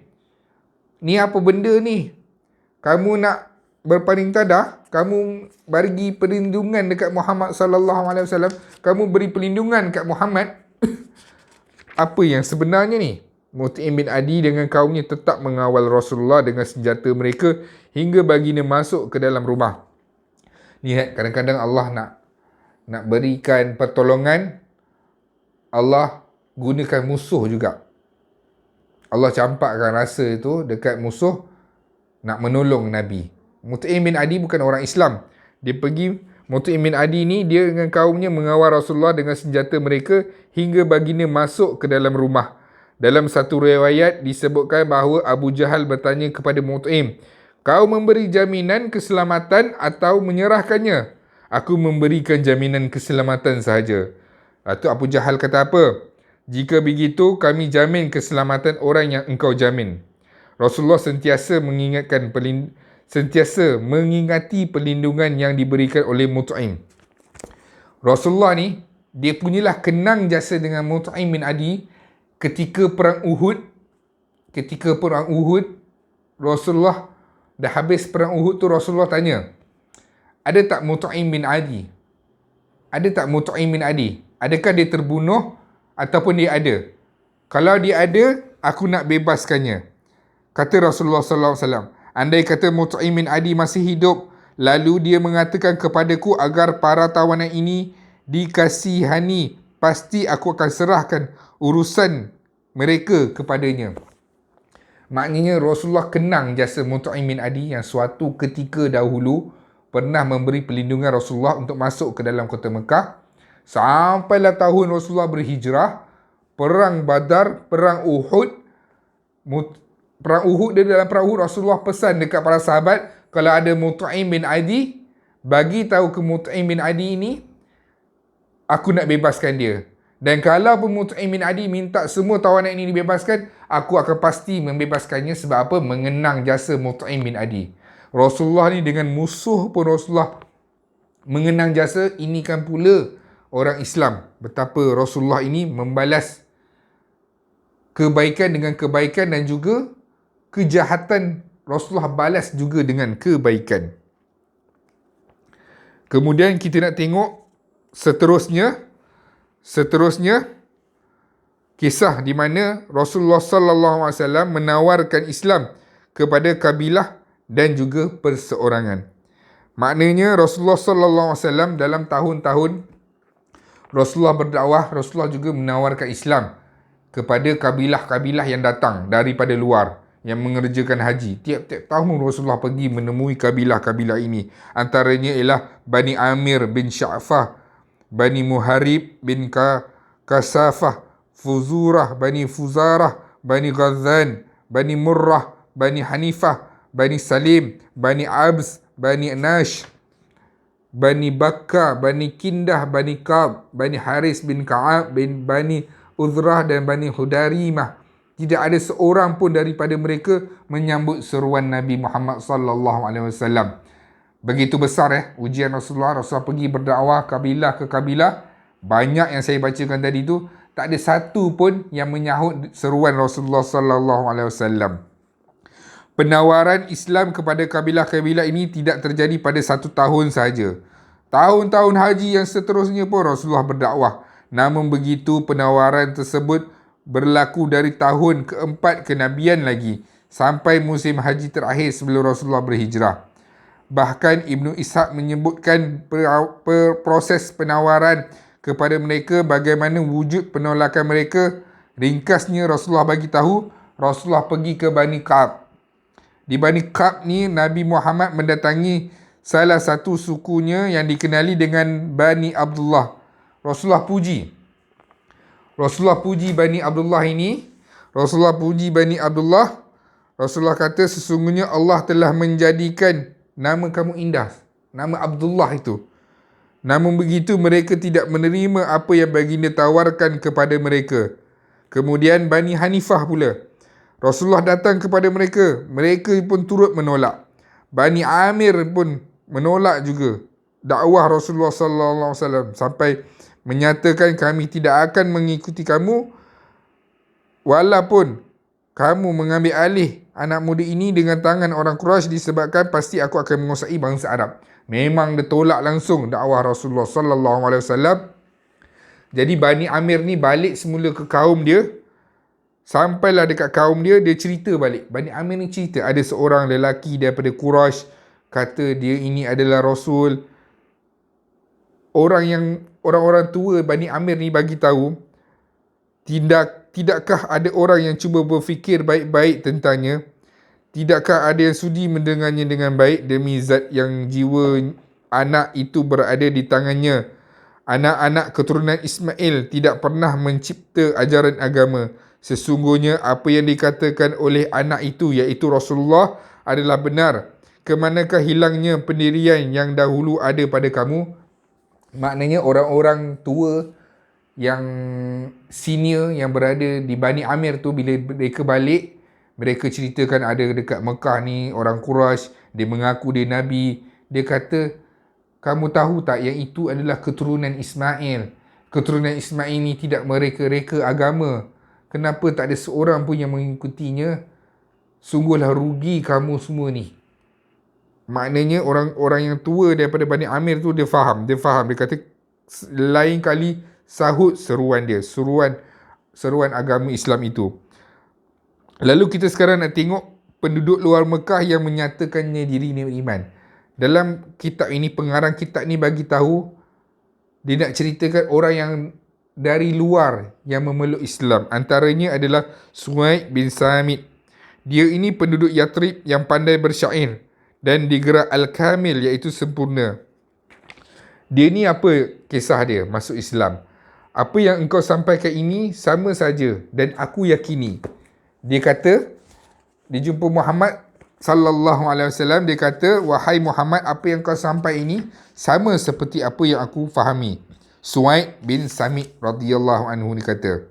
ni apa benda ni? Kamu nak berpaling tadah? Kamu bagi perlindungan dekat Muhammad sallallahu alaihi wasallam? Kamu beri perlindungan dekat Muhammad? Apa yang sebenarnya ni?" Mut'im bin Adi dengan kaumnya tetap mengawal Rasulullah dengan senjata mereka hingga baginda masuk ke dalam rumah. Lihat, kadang-kadang Allah nak berikan pertolongan, Allah gunakan musuh juga. Allah campakkan rasa itu dekat musuh nak menolong Nabi. Mut'im bin Adi bukan orang Islam. Mut'im bin Adi ni, dia dengan kaumnya mengawal Rasulullah dengan senjata mereka hingga baginda masuk ke dalam rumah. Dalam satu riwayat disebutkan bahawa Abu Jahal bertanya kepada Mut'im, "Kau memberi jaminan keselamatan atau menyerahkannya?" "Aku memberikan jaminan keselamatan sahaja." Lalu Abu Jahal kata apa? "Jika begitu, kami jamin keselamatan orang yang engkau jamin." Rasulullah sentiasa mengingati perlindungan yang diberikan oleh Mut'im. Rasulullah ni, dia punyalah kenang jasa dengan Mut'im bin Adi ketika perang Uhud. Rasulullah dah habis perang Uhud tu, Rasulullah tanya, "Ada tak Mut'im bin Adi? Adakah dia terbunuh ataupun dia ada? Kalau dia ada, aku nak bebaskannya." Kata Rasulullah sallallahu alaihi wasallam, "Andai kata Mut'im bin Adi masih hidup, lalu dia mengatakan kepadaku agar para tawanan ini dikasihani, pasti aku akan serahkan urusan mereka kepadanya." Maknanya Rasulullah kenang jasa Mut'im bin Adi yang suatu ketika dahulu pernah memberi perlindungan Rasulullah untuk masuk ke dalam kota Mekah. Sampailah tahun Rasulullah berhijrah, perang Badar, perang Uhud. Dalam perang Uhud, Rasulullah pesan dekat para sahabat, kalau ada Mut'im bin Adi, bagi tahu ke Mut'im bin Adi ini, aku nak bebaskan dia. Dan kalau pun Mut'im bin Adi minta semua tawanan ini dibebaskan, aku akan pasti membebaskannya. Sebab apa? Mengenang jasa Mut'im bin Adi. Rasulullah ni dengan musuh pun Rasulullah mengenang jasa. Ini kan pula orang Islam, betapa Rasulullah ini membalas kebaikan dengan kebaikan dan juga kejahatan Rasulullah balas juga dengan kebaikan. Kemudian kita nak tengok seterusnya kisah di mana Rasulullah sallallahu alaihi wasallam menawarkan Islam kepada kabilah dan juga perseorangan. Maknanya Rasulullah sallallahu alaihi wasallam dalam tahun-tahun Rasulullah berdakwah, Rasulullah juga menawarkan Islam kepada kabilah-kabilah yang datang daripada luar yang mengerjakan haji. Tiap-tiap tahun Rasulullah pergi menemui kabilah-kabilah ini. Antaranya ialah Bani Amir bin Sya'fah, Bani Muharib bin Kasafah, Fuzurah, Bani Fuzarah, Bani Ghazan, Bani Murrah, Bani Hanifah, Bani Salim, Bani Abs, Bani Nash, Bani Bakka, Bani Kindah, Bani Ka'ab, Bani Haris bin Ka'ab, bin Bani Uzrah dan Bani Hudarimah. Tidak ada seorang pun daripada mereka menyambut seruan Nabi Muhammad sallallahu alaihi wasallam. Begitu besar ujian Rasulullah. Rasulullah pergi berdakwah kabilah ke kabilah. Banyak yang saya bacakan tadi tu, tak ada satu pun yang menyahut seruan Rasulullah sallallahu alaihi wasallam. Penawaran Islam kepada kabilah-kabilah ini tidak terjadi pada satu tahun sahaja. Tahun-tahun haji yang seterusnya pun Rasulullah berdakwah. Namun begitu, penawaran tersebut berlaku dari tahun keempat kenabian lagi, sampai musim haji terakhir sebelum Rasulullah berhijrah. Bahkan Ibnu Ishaq menyebutkan proses penawaran kepada mereka, bagaimana wujud penolakan mereka. Ringkasnya, Rasulullah bagi tahu, Rasulullah pergi ke Bani Ka'ab. Di Bani Ka'ab ni, Nabi Muhammad mendatangi salah satu sukunya yang dikenali dengan Bani Abdullah. Rasulullah puji. Rasulullah puji Bani Abdullah ini. Rasulullah puji Bani Abdullah. Rasulullah kata, sesungguhnya Allah telah menjadikan nama kamu indah. Nama Abdullah itu. Namun begitu, mereka tidak menerima apa yang baginda tawarkan kepada mereka. Kemudian Bani Hanifah pula. Rasulullah datang kepada mereka. Mereka pun turut menolak. Bani Amir pun menolak juga dakwah Rasulullah sallallahu alaihi wasallam, sampai menyatakan, kami tidak akan mengikuti kamu walaupun kamu mengambil alih anak muda ini dengan tangan orang Quraisy, disebabkan pasti aku akan menguasai bangsa Arab. Memang dia tolak langsung dakwah Rasulullah sallallahu alaihi wasallam. Jadi Bani Amir ni balik semula ke kaum dia. Sampailah dekat kaum dia, dia cerita balik. Bani Amir ni cerita, ada seorang lelaki daripada Quraisy kata dia ini adalah Rasul. Orang-orang tua Bani Amir ni bagi tahu, tidakkah ada orang yang cuba berfikir baik-baik tentangnya? Tidakkah ada yang sudi mendengarnya dengan baik, demi zat yang jiwa anak itu berada di tangannya? Anak-anak keturunan Ismail tidak pernah mencipta ajaran agama. Sesungguhnya apa yang dikatakan oleh anak itu, iaitu Rasulullah, adalah benar. Kemanakah hilangnya pendirian yang dahulu ada pada kamu? Maknanya orang-orang tua yang senior yang berada di Bani Amir tu, bila mereka balik, mereka ceritakan ada dekat Mekah ni orang Quraisy, dia mengaku dia Nabi. Dia kata, kamu tahu tak yang itu adalah keturunan Ismail. Keturunan Ismail ni tidak mereka-reka agama. Kenapa tak ada seorang pun yang mengikutinya? Sungguhlah rugi kamu semua ni. Maknanya orang-orang yang tua daripada Bani Amir tu dia faham. Dia kata, lain kali sahut seruan dia, seruan agama Islam itu. Lalu kita sekarang nak tengok penduduk luar Mekah yang menyatakannya dirinya beriman. Dalam kitab ini, pengarang kitab ni bagi tahu, dia nak ceritakan orang yang dari luar yang memeluk Islam. Antaranya adalah Suhaib bin Samit. Dia ini penduduk Yathrib yang pandai bersyair dan digerak Al-Kamil, iaitu sempurna. Dia ni apa kisah dia masuk Islam? Apa yang engkau sampaikan ini sama saja dan aku yakini. Dia kata, dia jumpa Muhammad sallallahu alaihi wasallam, dia kata, wahai Muhammad, apa yang kau sampai ini sama seperti apa yang aku fahami. Suhaib bin Samit radhiyallahu anhu ni kata.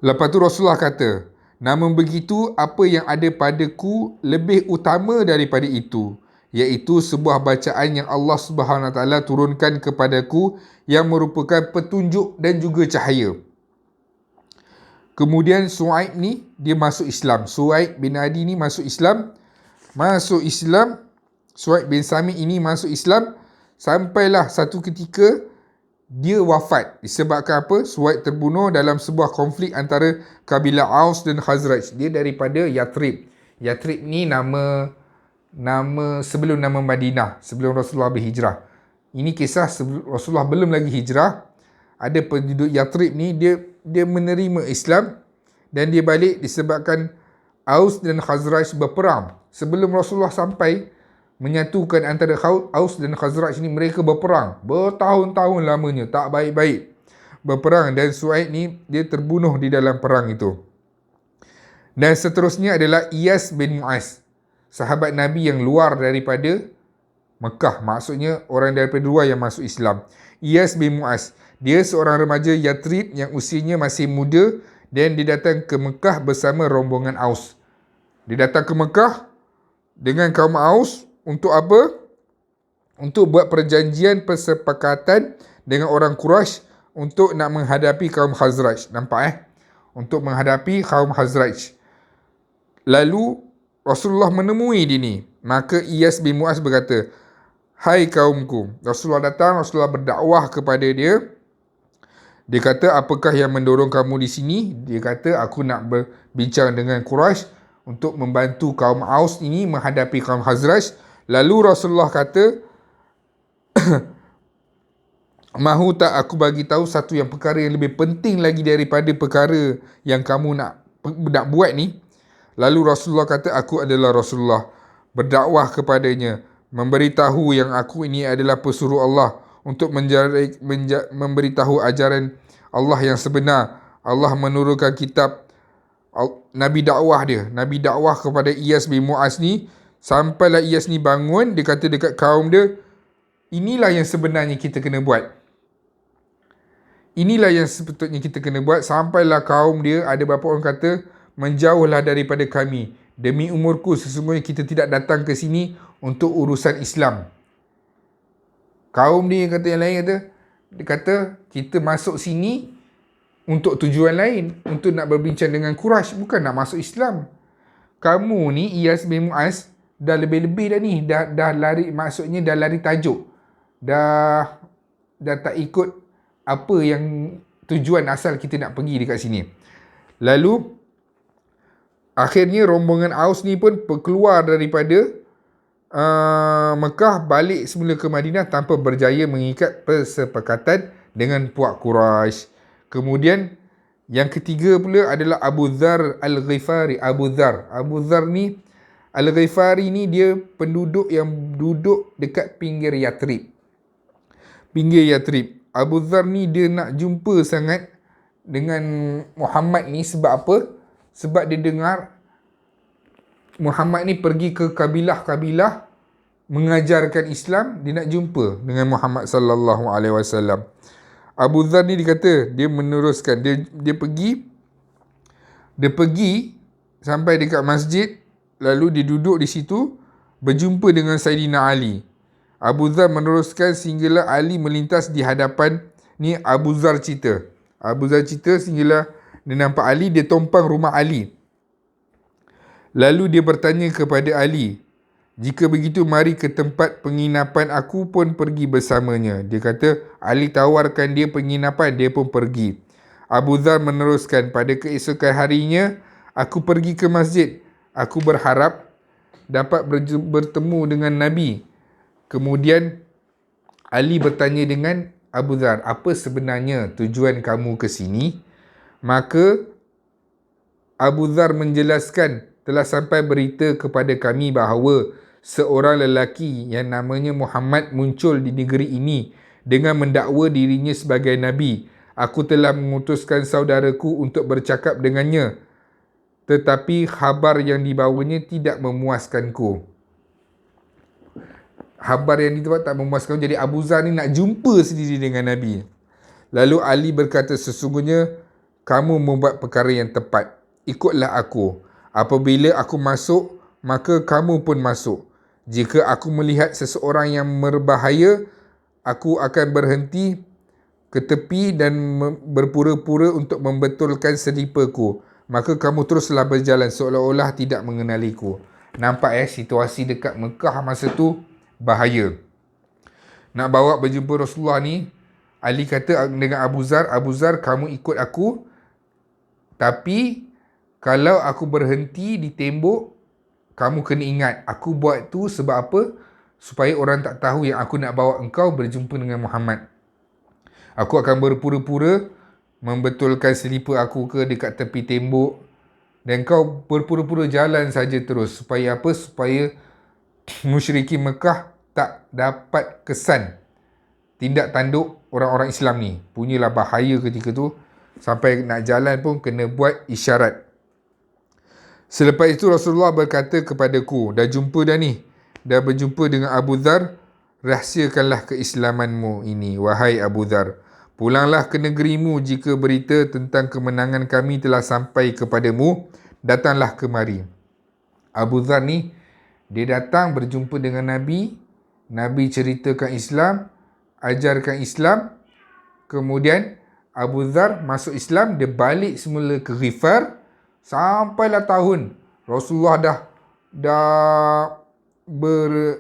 Lepas tu Rasulullah kata, namun begitu, apa yang ada padaku lebih utama daripada itu, iaitu sebuah bacaan yang Allah Subhanahu Wa Taala turunkan kepadaku yang merupakan petunjuk dan juga cahaya. Kemudian Suhaib ni dia masuk Islam. Suhaib bin Adi ni masuk Islam. Suhaib bin Samit ini masuk Islam. Sampailah satu ketika dia wafat. Disebabkan apa? Suhaib terbunuh dalam sebuah konflik antara kabilah Aus dan Khazraj. Dia daripada Yathrib. Yathrib ni nama sebelum nama Madinah, sebelum Rasulullah berhijrah. Ini kisah Rasulullah belum lagi hijrah. Ada penduduk Yathrib ni, dia menerima Islam dan dia balik disebabkan Aus dan Khazraj berperang. Sebelum Rasulullah sampai menyatukan antara Aus dan Khazraj ni, mereka berperang bertahun-tahun lamanya, tak baik-baik berperang, dan Suhaib ni dia terbunuh di dalam perang itu. Dan seterusnya adalah Iyas bin Mu'az, sahabat Nabi yang luar daripada Mekah, maksudnya orang daripada luar yang masuk Islam. Iyas bin Mu'az, dia seorang remaja Yathrib yang usianya masih muda, dan dia datang ke Mekah bersama rombongan Aus. Dia datang ke Mekah dengan kaum Aus untuk apa? Untuk buat perjanjian persepakatan dengan orang Quraisy untuk nak menghadapi kaum Khazraj. Nampak Untuk menghadapi kaum Khazraj. Lalu Rasulullah menemui dia ni. Maka Iyas bin Mu'az berkata, hai kaumku. Rasulullah datang, Rasulullah berdakwah kepada dia. Dia kata, apakah yang mendorong kamu di sini? Dia kata, aku nak berbincang dengan Quraisy untuk membantu kaum Aus ini menghadapi kaum Khazraj. Lalu Rasulullah kata, mahu tak aku bagi tahu satu yang perkara yang lebih penting lagi daripada perkara yang kamu nak buat ni? Lalu Rasulullah kata, aku adalah Rasulullah. Berdakwah kepadanya, memberitahu yang aku ini adalah pesuruh Allah untuk memberitahu ajaran Allah yang sebenar. Allah menurunkan kitab, Nabi dakwah dia. Nabi dakwah kepada Iyas bin Mu'az ni. Sampailah Iyas ni bangun, dia kata dekat kaum dia, inilah yang sebenarnya kita kena buat. Inilah yang sepatutnya kita kena buat. Sampailah kaum dia, ada beberapa orang kata, menjauhlah daripada kami. Demi umurku, sesungguhnya kita tidak datang ke sini untuk urusan Islam. Kaum dia kata yang lain kata, dia kata kita masuk sini untuk tujuan lain, untuk nak berbincang dengan Quraisy, bukan nak masuk Islam. Kamu ni Iyas bin Mu'az dah lebih-lebih dah ni, dah lari, maksudnya dah lari tajuk. Dah tak ikut apa yang tujuan asal kita nak pergi dekat sini. Lalu akhirnya rombongan Aus ni pun keluar daripada Mekah balik semula ke Madinah tanpa berjaya mengikat persepakatan dengan puak Quraisy. Kemudian yang ketiga pula adalah Abu Dzar Al-Ghifari. Abu Dzar ni Al-Ghifari ni dia penduduk yang duduk dekat pinggir Yathrib. Abu Dzar ni dia nak jumpa sangat dengan Muhammad ni. Sebab apa? Sebab dia dengar Muhammad ni pergi ke kabilah-kabilah mengajarkan Islam. Dia nak jumpa dengan Muhammad sallallahu alaihi wasallam. Abu Dzar ni dia kata, dia meneruskan, dia pergi sampai dekat masjid, lalu dia duduk di situ berjumpa dengan Saidina Ali. Abu Dzar meneruskan sehinggalah Ali melintas di hadapan ni. Abu Dzar cerita sehinggalah dia nampak Ali, dia tumpang rumah Ali. Lalu dia bertanya kepada Ali, jika begitu mari ke tempat penginapan, aku pun pergi bersamanya. Dia kata, Ali tawarkan dia penginapan, dia pun pergi. Abu Dzar meneruskan, pada keesokan harinya, aku pergi ke masjid. Aku berharap dapat bertemu dengan Nabi. Kemudian Ali bertanya dengan Abu Dzar, apa sebenarnya tujuan kamu ke sini? Maka Abu Dzar menjelaskan, telah sampai berita kepada kami bahawa seorang lelaki yang namanya Muhammad muncul di negeri ini dengan mendakwa dirinya sebagai Nabi. Aku telah mengutuskan saudaraku untuk bercakap dengannya, tetapi khabar yang dibawanya tidak memuaskanku. Khabar yang dibawa tak memuaskanku. Jadi Abu Dzar ni nak jumpa sendiri dengan Nabi. Lalu Ali berkata, sesungguhnya kamu membuat perkara yang tepat. Ikutlah aku. Apabila aku masuk, maka kamu pun masuk. Jika aku melihat seseorang yang berbahaya, aku akan berhenti ke tepi dan berpura-pura untuk membetulkan selipaku. Maka kamu teruslah berjalan seolah-olah tidak mengenaliku. Nampak situasi dekat Mekah masa tu bahaya. Nak bawa berjumpa Rasulullah ni, Ali kata dengan Abu Dzar, kamu ikut aku, tapi kalau aku berhenti di tembok, kamu kena ingat, aku buat tu sebab apa? Supaya orang tak tahu yang aku nak bawa engkau berjumpa dengan Muhammad. Aku akan berpura-pura membetulkan selipar aku ke dekat tepi tembok, dan kau berpura-pura jalan saja terus. Supaya apa? Supaya musyrikin Mekah tak dapat kesan tindak tanduk orang-orang Islam ni. Punyalah bahaya ketika tu. Sampai nak jalan pun kena buat isyarat. Selepas itu Rasulullah berkata kepadaku, dah jumpa dah ni, dah berjumpa dengan Abu Dzar, rahsiakanlah keislamanmu ini, wahai Abu Dzar. Pulanglah ke negerimu jika berita tentang kemenangan kami telah sampai kepadamu, datanglah kemari. Abu Dzar ni, dia datang berjumpa dengan Nabi, Nabi ceritakan Islam, ajarkan Islam, kemudian Abu Dzar masuk Islam, dia balik semula ke Ghifar. Sampailah tahun Rasulullah dah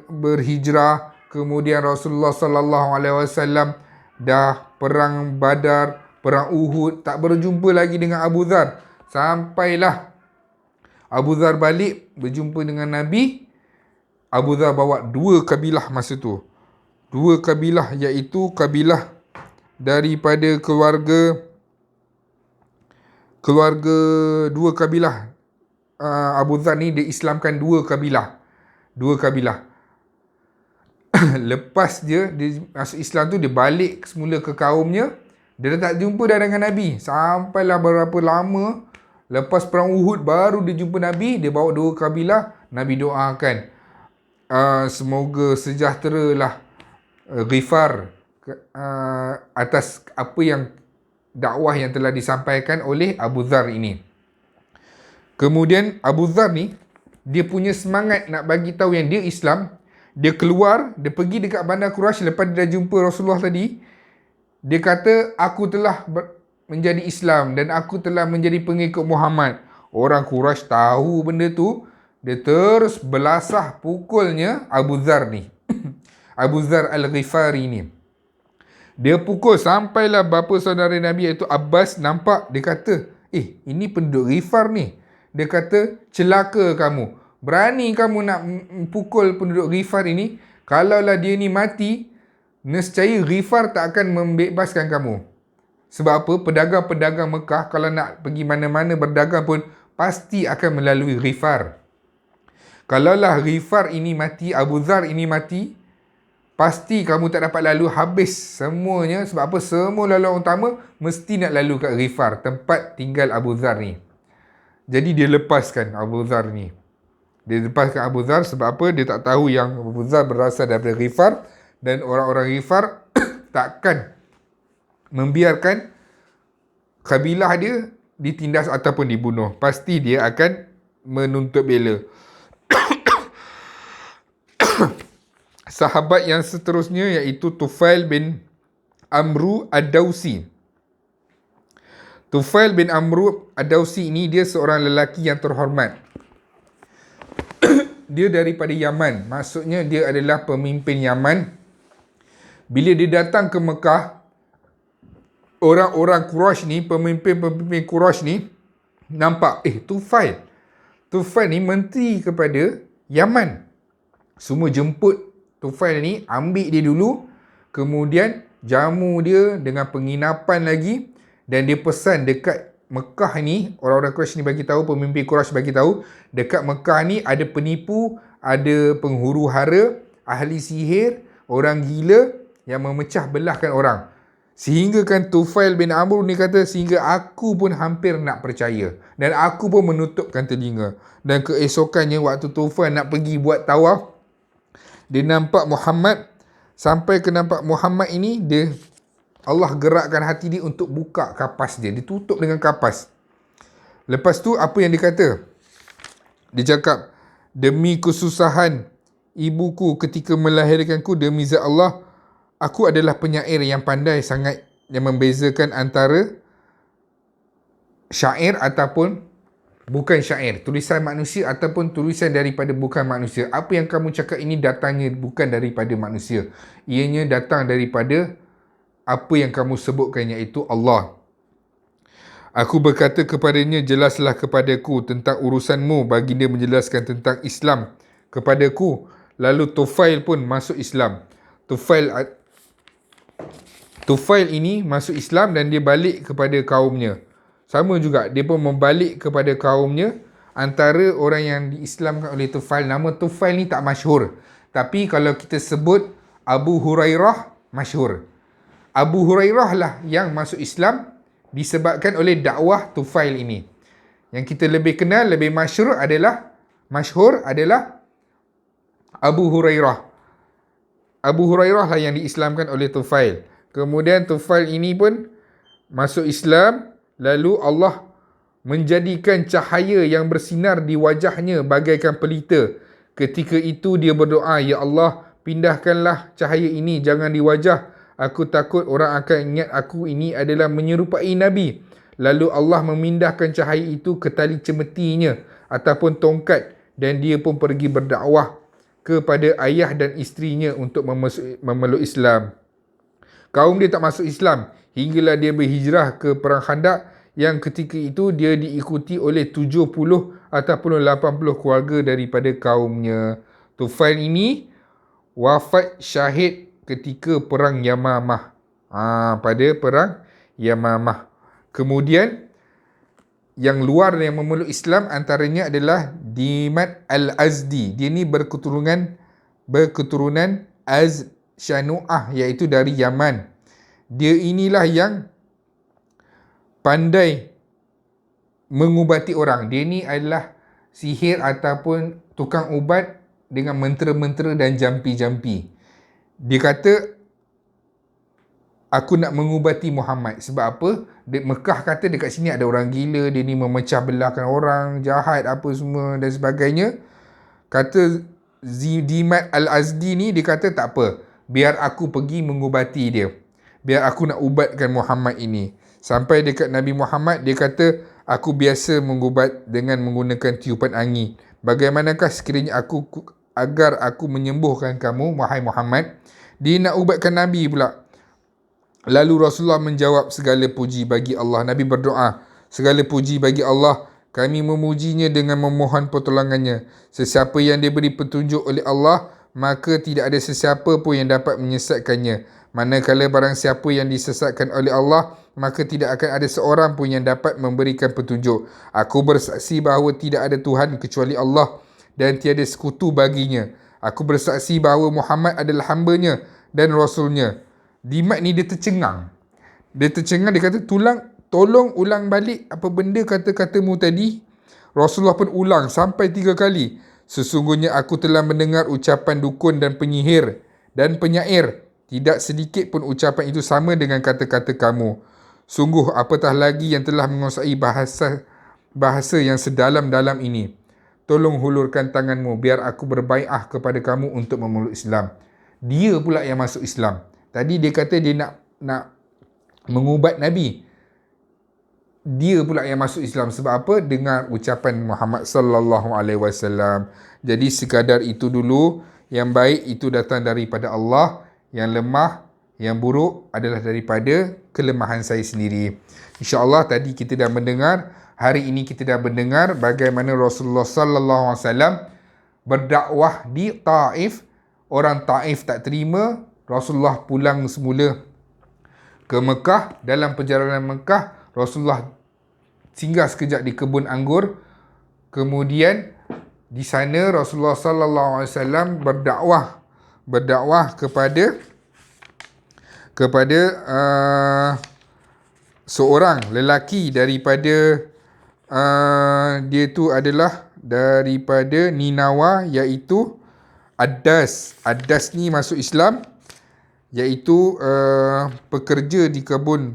berhijrah, Kemudian Rasulullah sallallahu alaihi wasallam dah perang Badar, perang Uhud, tak berjumpa lagi dengan Abu Dhar. Sampailah Abu Dhar balik berjumpa dengan Nabi. Abu Dhar bawa 2 kabilah masa tu. 2 kabilah, iaitu kabilah daripada keluarga 2 kabilah. Abu Dhar ni dia Islamkan 2 kabilah. 2 kabilah. Lepas dia masuk Islam tu, dia balik semula ke kaumnya. Dia dah tak jumpa dah dengan Nabi. Sampailah berapa lama, lepas perang Uhud baru dia jumpa Nabi. Dia bawa 2 kabilah. Nabi doakan, semoga sejahteralah Ghifar atas apa yang dakwah yang telah disampaikan oleh Abu Dhar ini. Kemudian Abu Dhar ni, dia punya semangat nak bagi tahu yang dia Islam. Dia keluar, dia pergi dekat bandar Quraisy lepas dia dah jumpa Rasulullah tadi. Dia kata, aku telah menjadi Islam dan aku telah menjadi pengikut Muhammad. Orang Quraisy tahu benda tu, dia terus belasah pukulnya Abu Dhar ni. Abu Dhar Al-Ghifari ni. Dia pukul sampailah bapa saudara Nabi iaitu Abbas nampak. Dia kata, ini penduduk Ghifar ni. Dia kata, celaka kamu. Berani kamu nak pukul penduduk Ghifar ini. Kalaulah dia ni mati, nescaya Ghifar tak akan membebaskan kamu. Sebab apa? Pedagang-pedagang Mekah kalau nak pergi mana-mana berdagang pun pasti akan melalui Ghifar. Kalaulah Ghifar ini mati, Abu Dhar ini mati, pasti kamu tak dapat lalu, habis semuanya. Sebab apa? Semua laluan utama mesti nak lalu kat Ghifar, tempat tinggal Abu Dhar ni. Jadi dia lepaskan Abu Dhar ni. Dia lepaskan Abu Dhar sebab apa? Dia tak tahu yang Abu Dhar berasal daripada Ghifar. Dan orang-orang Ghifar takkan membiarkan kabilah dia ditindas ataupun dibunuh. Pasti dia akan menuntut bela. Sahabat yang seterusnya iaitu Tufail bin Amru Ad-Dawsi. Tufail bin Amru Ad-Dawsi ini dia seorang lelaki yang terhormat. Dia daripada Yaman. Maksudnya dia adalah pemimpin Yaman. Bila dia datang ke Mekah, orang-orang Quraisy ni, pemimpin-pemimpin Quraisy ni nampak, Tufail ni menteri kepada Yaman. Semua jemput Tufail ni, ambil dia dulu, kemudian jamu dia dengan penginapan lagi, dan dia pesan dekat Mekah ni, orang-orang Quraisy ni bagi tahu, pemimpin Quraisy bagi tahu, dekat Mekah ni ada penipu, ada penghuru hara, ahli sihir, orang gila yang memecah belahkan orang. Sehingga kan Tufail bin Amr ni kata, sehingga aku pun hampir nak percaya. Dan aku pun menutupkan telinga. Dan keesokannya waktu Tufail nak pergi buat tawaf, dia nampak Muhammad. Sampai ke nampak Muhammad ini, Allah gerakkan hati dia untuk buka kapas dia. Dia tutup dengan kapas. Lepas tu apa yang dia kata? Dia cakap, demi kesusahan ibuku ketika melahirkanku, demi zat Allah, aku adalah penyair yang pandai sangat, yang membezakan antara syair ataupun bukan syair. Tulisan manusia ataupun tulisan daripada bukan manusia. Apa yang kamu cakap ini datangnya bukan daripada manusia. Ianya datang daripada apa yang kamu sebutkan, iaitu Allah. Aku berkata kepadanya, jelaslah kepadaku tentang urusanmu. Baginda menjelaskan tentang Islam kepadaku. Lalu Tufail pun masuk Islam. Tufail ini masuk Islam dan dia balik kepada kaumnya. Sama juga, dia pun membalik kepada kaumnya. Antara orang yang diislamkan oleh Tufail, nama Tufail ni tak masyhur. Tapi kalau kita sebut Abu Hurairah, masyhur. Abu Hurairah lah yang masuk Islam disebabkan oleh dakwah Tufail ini. Yang kita lebih kenal, lebih masyhur adalah Abu Hurairah. Abu Hurairah lah yang diislamkan oleh Tufail. Kemudian Tufail ini pun masuk Islam, lalu Allah menjadikan cahaya yang bersinar di wajahnya bagaikan pelita. Ketika itu dia berdoa, ya Allah, pindahkanlah cahaya ini, jangan di wajah. Aku takut orang akan ingat aku ini adalah menyerupai Nabi. Lalu Allah memindahkan cahaya itu ke tali cemetinya ataupun tongkat, dan dia pun pergi berdakwah kepada ayah dan isterinya untuk memeluk Islam. Kaum dia tak masuk Islam hinggalah dia berhijrah ke Perang Khandaq yang ketika itu dia diikuti oleh 70 ataupun 80 keluarga daripada kaumnya. Tufail ini wafat syahid ketika Perang Yamamah. Pada Perang Yamamah. Kemudian yang luar yang memeluk Islam antaranya adalah Dimat Al-Azdi. Dia ni berketurunan Az-Shanu'ah, iaitu dari Yaman. Dia inilah yang pandai mengubati orang. Dia ni adalah sihir ataupun tukang ubat dengan mentera-mentera dan jampi-jampi. Dia kata, aku nak mengubati Muhammad. Sebab apa? Mekah kata dekat sini ada orang gila, dia ni memecah belahkan orang, jahat apa semua dan sebagainya. Kata Dimat Al-Azdi ni, dia kata tak apa, biar aku pergi mengubati dia. Biar aku nak ubatkan Muhammad ini. Sampai dekat Nabi Muhammad, dia kata, aku biasa mengubat dengan menggunakan tiupan angin. Bagaimanakah sekiranya agar aku menyembuhkan kamu, wahai Muhammad? Dia nak ubatkan Nabi pula. Lalu Rasulullah menjawab, segala puji bagi Allah. Nabi berdoa, segala puji bagi Allah. Kami memujinya dengan memohon pertolongannya. Sesiapa yang diberi petunjuk oleh Allah, maka tidak ada sesiapa pun yang dapat menyesatkannya. Manakala barang siapa yang disesatkan oleh Allah, maka tidak akan ada seorang pun yang dapat memberikan petunjuk. Aku bersaksi bahawa tidak ada Tuhan kecuali Allah dan tiada sekutu baginya. Aku bersaksi bahawa Muhammad adalah hamba-Nya dan Rasul-Nya. Dimat ni dia tercengang. Dia kata, tolong ulang balik apa benda kata-katamu tadi. Rasulullah pun ulang sampai 3 kali. Sesungguhnya aku telah mendengar ucapan dukun dan penyihir dan penyair. Tidak sedikit pun ucapan itu sama dengan kata-kata kamu. Sungguh apatah lagi yang telah menguasai bahasa yang sedalam-dalam ini. Tolong hulurkan tanganmu biar aku berbai'ah kepada kamu untuk memeluk Islam. Dia pula yang masuk Islam. Tadi dia kata dia nak mengubat Nabi. Dia pula yang masuk Islam. Sebab apa? Dengar ucapan Muhammad sallallahu alaihi wasallam. Jadi sekadar itu dulu. Yang baik itu datang daripada Allah. Yang lemah, yang buruk adalah daripada kelemahan saya sendiri. InsyaAllah tadi kita dah mendengar. Hari ini kita dah mendengar bagaimana Rasulullah sallallahu alaihi wasallam berdakwah di Taif. Orang Taif tak terima. Rasulullah pulang semula ke Mekah. Dalam perjalanan Mekah, Rasulullah singgah sekejap di kebun anggur. Kemudian di sana Rasulullah sallallahu alaihi wasallam berdakwah kepada seorang lelaki daripada dia tu adalah daripada Ninawa, iaitu Addas. Addas ni masuk Islam, iaitu pekerja di kebun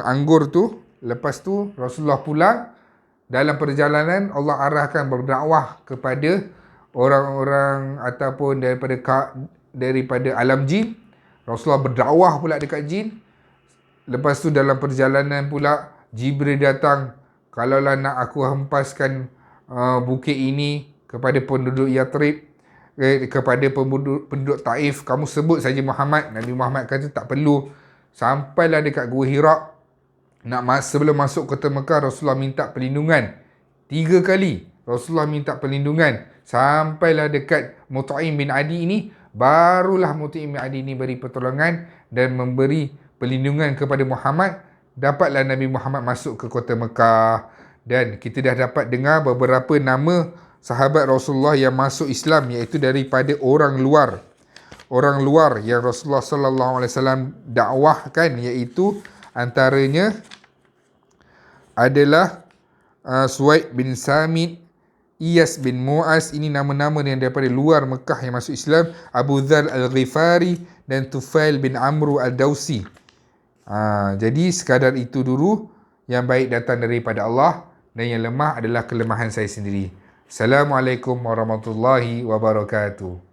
anggur tu. Lepas tu Rasulullah pulang. Dalam perjalanan Allah arahkan berdakwah kepada orang-orang ataupun daripada alam jin. Rasulullah berdakwah pula dekat jin. Lepas tu dalam perjalanan pula Jibril datang, kalaulah nak aku hempaskan bukit ini kepada penduduk Yathrib, kepada penduduk Taif, kamu sebut saja Muhammad. Nabi Muhammad kata tak perlu. Sampailah dekat Gua Hira. Sebelum masuk kota Mekah, Rasulullah minta perlindungan 3 kali. Rasulullah minta perlindungan. Sampailah dekat Mut'im bin Adi ini, barulah Mut'im bin Adi ini beri pertolongan dan memberi perlindungan kepada Muhammad. Dapatlah Nabi Muhammad masuk ke kota Mekah. Dan kita dah dapat dengar beberapa nama sahabat Rasulullah yang masuk Islam, iaitu daripada orang luar. Orang luar yang Rasulullah sallallahu alaihi wasallam dakwahkan, iaitu antaranya adalah Suwaid bin Samit, Iyas bin Mu'az. Ini nama-nama yang daripada luar Mekah yang masuk Islam. Abu Dhar Al-Ghifari dan Tufail bin Amru Al-Dawsi. Jadi sekadar itu dulu. Yang baik datang daripada Allah dan yang lemah adalah kelemahan saya sendiri. Assalamualaikum warahmatullahi wabarakatuh.